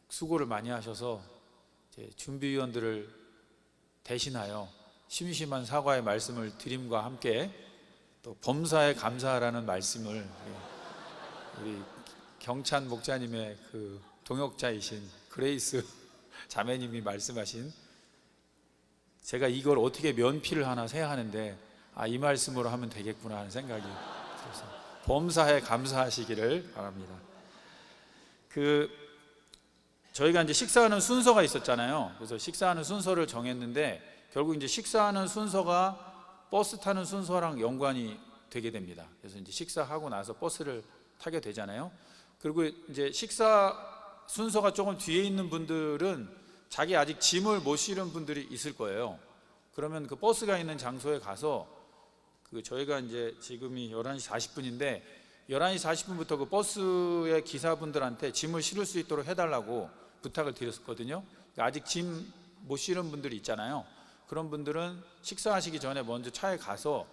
수고를 많이 하셔서 이제 준비위원들을 대신하여 심심한 사과의 말씀을 드림과 함께 또 범사에 감사하라는 말씀을 우리 경찬 목자님의 그 동역자이신 그레이스 자매님이 말씀하신, 제가 이걸 어떻게 면피를 하나 세야 하는데 이 말씀으로 하면 되겠구나 하는 생각이 들어서 범사에 감사하시기를 바랍니다. 저희가 이제 식사하는 순서가 있었잖아요. 그래서 식사하는 순서를 정했는데 결국 이제 식사하는 순서가 버스 타는 순서랑 연관이 되게 됩니다. 그래서 이제 식사하고 나서 버스를 타게 되잖아요. 그리고 이제 식사 순서가 조금 뒤에 있는 분들은 자기 아직 짐을 못 실은 분들이 있을 거예요. 그러면 그 버스가 있는 장소에 가서 저희가 이제 지금이 11시 40분인데 11시 40분부터 그 버스의 기사분들한테 짐을 실을 수 있도록 해달라고 부탁을 드렸었거든요. 아직 짐 못 실은 분들이 있잖아요. 그런 분들은 식사하시기 전에 먼저 차에 가서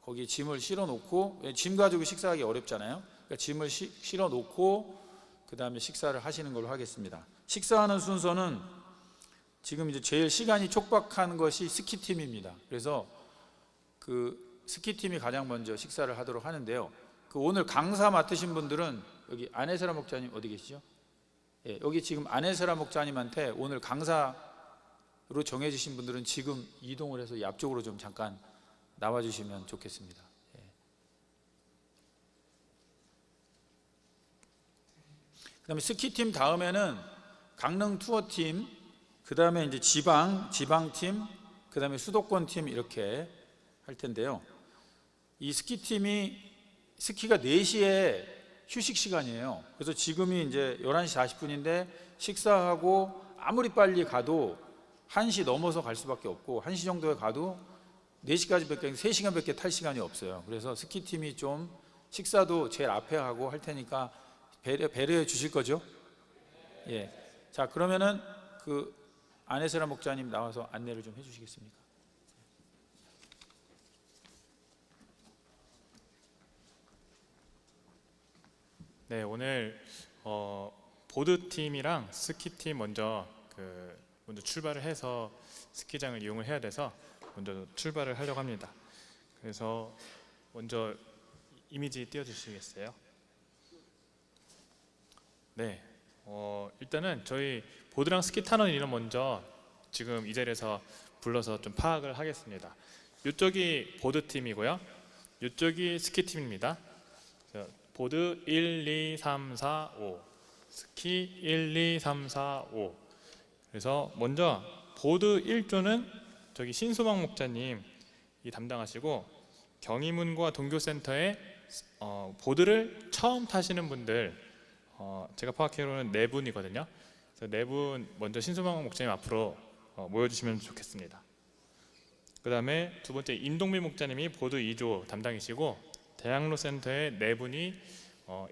거기 짐을 실어 놓고, 짐 가지고 식사하기 어렵잖아요. 그러니까 짐을 실어 놓고 그 다음에 식사를 하시는 걸로 하겠습니다. 식사하는 순서는 지금 이제 제일 시간이 촉박한 것이 스키팀입니다. 그래서 스키팀이 가장 먼저 식사를 하도록 하는데요. 오늘 강사 맡으신 분들은 여기 안혜세라 목자님 어디 계시죠? 예, 여기 지금 안혜세라 목자님한테 오늘 강사로 정해주신 분들은 지금 이동을 해서 이 앞쪽으로 좀 잠깐 나와주시면 좋겠습니다. 예. 그 다음에 스키팀 다음에는 강릉 투어팀, 그 다음에 이제 지방팀, 그 다음에 수도권팀 이렇게 할 텐데요. 이 스키가 4시에 휴식 시간이에요. 그래서 지금이 이제 11시 40분인데 식사하고 아무리 빨리 가도 1시 넘어서 갈 수밖에 없고 1시 정도에 가도 4시까지밖에 3시간밖에 탈 시간이 없어요. 그래서 스키팀이 좀 식사도 제일 앞에 하고 할 테니까 배려해 주실 거죠? 예. 자, 그러면은 안혜세라 목자님 나와서 안내를 좀 해주시겠습니까? 네, 오늘 보드팀이랑 스키팀 먼저 출발을 해서 스키장을 이용을 해야 돼서 먼저 출발을 하려고 합니다. 그래서 먼저 이미지 띄워주시겠어요? 네, 일단은 저희 보드랑 스키 타는 인원 먼저 지금 이 자리에서 불러서 좀 파악을 하겠습니다. 이쪽이 보드팀이고요, 이쪽이 스키팀입니다. 보드 1, 2, 3, 4, 5, 스키 1, 2, 3, 4, 5. 그래서 먼저 보드 1조는 저기 신소망 목자님이 담당하시고, 경희문과 동교센터에 보드를 처음 타시는 분들, 제가 파악하기로는 4분이거든요. 그래서 4분 먼저 신소망 목자님 앞으로 모여주시면 좋겠습니다. 그 다음에 두 번째 임동민 목자님이 보드 2조 담당이시고, 대학로 센터에 4분이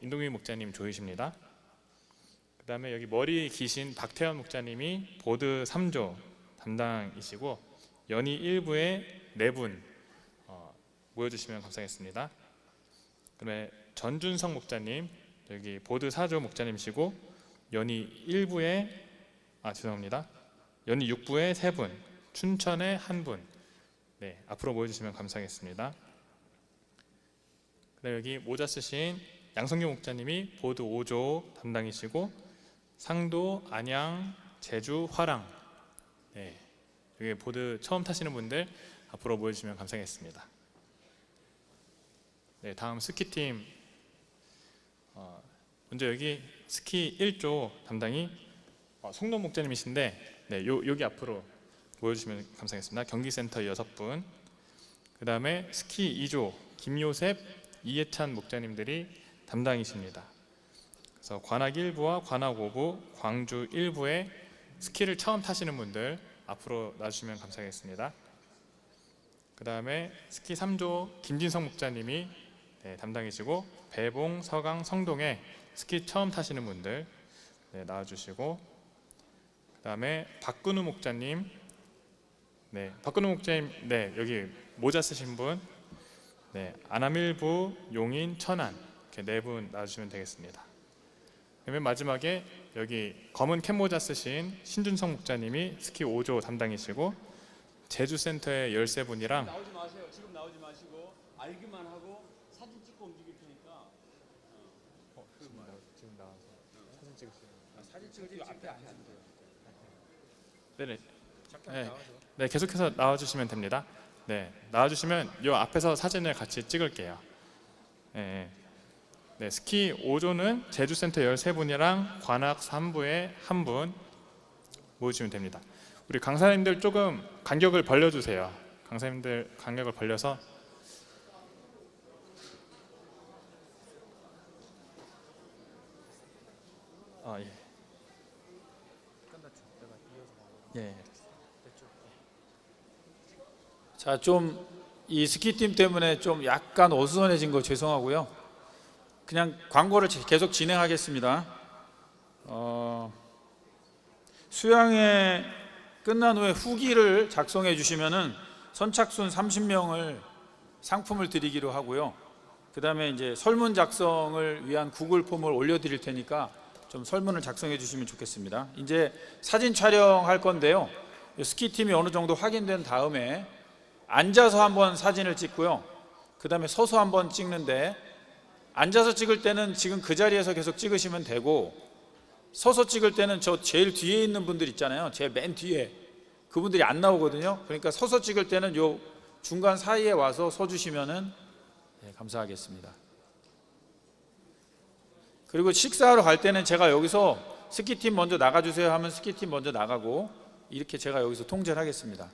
임동민 목자님 조이십니다. 그 다음에 여기 머리 기신 박태환 목자님이 보드 3조 담당이시고, 연희 1부에 4분 모여주시면 감사하겠습니다. 그 다음에 전준성 목자님, 여기 보드 4조 목자님이시고, 연희 1부에 죄송합니다. 연희 6부에 3분, 춘천에 1분, 네, 앞으로 모여주시면 감사하겠습니다. 그다음에 여기 모자 쓰신 양성규 목자님이 보드 5조 담당이시고, 상도, 안양, 제주, 화랑, 네, 여기 보드 처음 타시는 분들 앞으로 모여주시면 감사하겠습니다. 네, 다음 스키팀, 먼저 여기 스키 1조 담당이 송도 목자님이신데, 네, 여기 앞으로 모여주시면 감사하겠습니다. 경기센터 6분, 그 다음에 스키 2조 김요셉, 이해찬 목자님들이 담당이십니다. 그래서 관악 1부와 관악 5부, 광주 1부에 스키를 처음 타시는 분들 앞으로 놔주시면 감사하겠습니다. 그 다음에 스키 3조 김진성 목자님이 담당이시고, 배봉, 서강, 성동에 스키 처음 타시는 분들 나와주시고, 그 다음에 박근우 목자님, 박근우 목자님, 여기 모자 쓰신 분, 안암 1부, 용인, 천안 이렇게 4분 나와주시면 되겠습니다. 맨 마지막에 여기 검은 캡모자 쓰신 신준성 목자님이 스키 5조 담당이시고, 제주센터의 13분이랑 나오지 마세요. 지금 나오지 마시고 알기만 하고 사진 찍고 움직일 테니까. 지금 나와서 사진 찍으시면 네네. 네, 계속해서 나와주시면 됩니다. 네, 나와주시면 이 앞에서 사진을 같이 찍을게요. 네, 네, 스키 5조는 제주센터 13분이랑 관악 3부에 1분 모여주시면 됩니다. 우리 강사님들 조금 간격을 벌려주세요. 강사님들 간격을 벌려서 예. 자, 좀 이 스키팀 때문에 좀 약간 어수선해진 거 죄송하고요. 그냥 광고를 계속 진행하겠습니다. 수양회 끝난 후에 후기를 작성해 주시면은 선착순 30명을 상품을 드리기로 하고요. 그 다음에 이제 설문 작성을 위한 구글 폼을 올려드릴 테니까 좀 설문을 작성해 주시면 좋겠습니다. 이제 사진 촬영할 건데요. 스키팀이 어느 정도 확인된 다음에 앉아서 한번 사진을 찍고요. 그 다음에 서서 한번 찍는데, 앉아서 찍을 때는 지금 그 자리에서 계속 찍으시면 되고, 서서 찍을 때는 저 제일 뒤에 있는 분들 있잖아요. 제일 맨 뒤에 그분들이 안 나오거든요. 그러니까 서서 찍을 때는 요 중간 사이에 와서 서 주시면은 감사하겠습니다. 그리고 식사하러 갈 때는 제가 여기서 스키팀 먼저 나가주세요 하면 스키팀 먼저 나가고, 이렇게 제가 여기서 통제를 하겠습니다.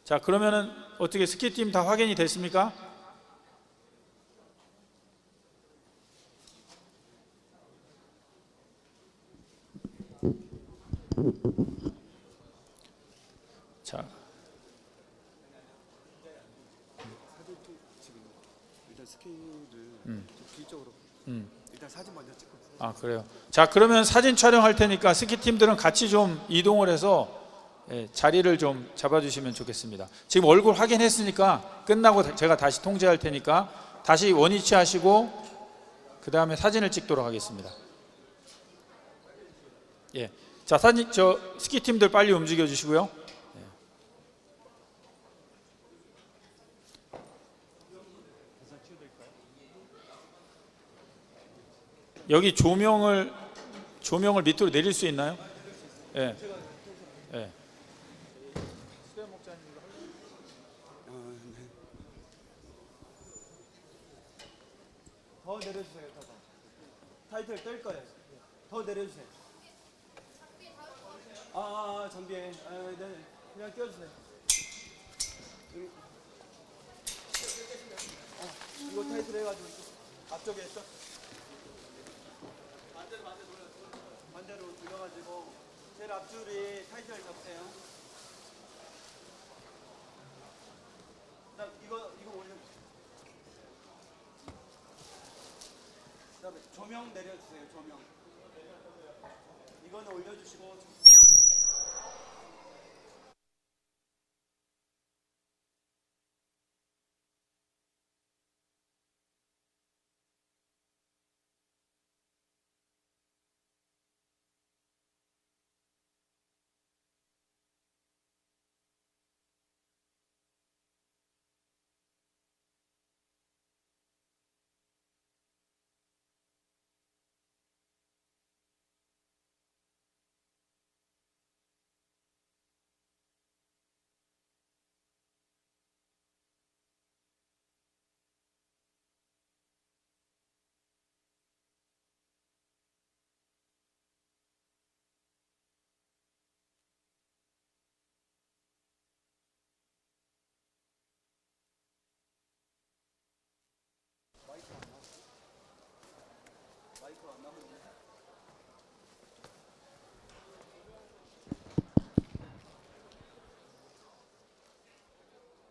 자, 그러면은 어떻게 스키팀 다 확인이 됐습니까? 자, 일단 스케일을 뒤쪽으로 일단 사진 먼저 찍고. 아, 그래요. 자, 그러면 사진 촬영할 테니까 스키팀들은 같이 좀 이동을 해서 자리를 좀 잡아주시면 좋겠습니다. 지금 얼굴 확인했으니까 끝나고 제가 다시 통제할 테니까 다시 원위치 하시고 그 다음에 사진을 찍도록 하겠습니다. 예, 자, 사진 저 스키팀들 빨리 움직여 주시고요. 여기 조명을 밑으로 내릴 수 있나요? 예. 예. 더 내려주세요. 더. 타이틀 뗄 거예요. 더 내려주세요. 장비에. 네. 그냥 띄워주세요. 이거 타이틀 해가지고 앞쪽에 했어? 반대로 돌려가지고 제일 앞줄이 타이틀 잡으세요. 그다음 이거 올려. 그다음에 조명 내려주세요. 조명. 이거는 올려주시고.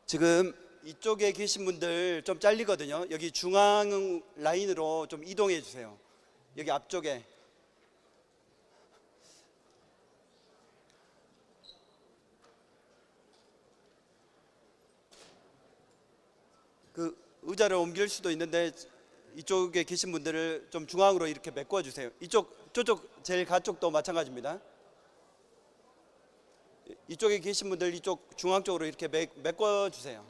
지금 이쪽에 계신 분들 좀 잘리거든요. 여기 중앙 라인으로 좀 이동해 주세요. 여기 앞쪽에. 그 의자를 옮길 수도 있는데 이쪽에 계신 분들을 좀 중앙으로 이렇게 메꿔 주세요. 저쪽 제일 가쪽도 마찬가지입니다. 이쪽에 계신 분들 이쪽 중앙 쪽으로 이렇게 메꿔 주세요.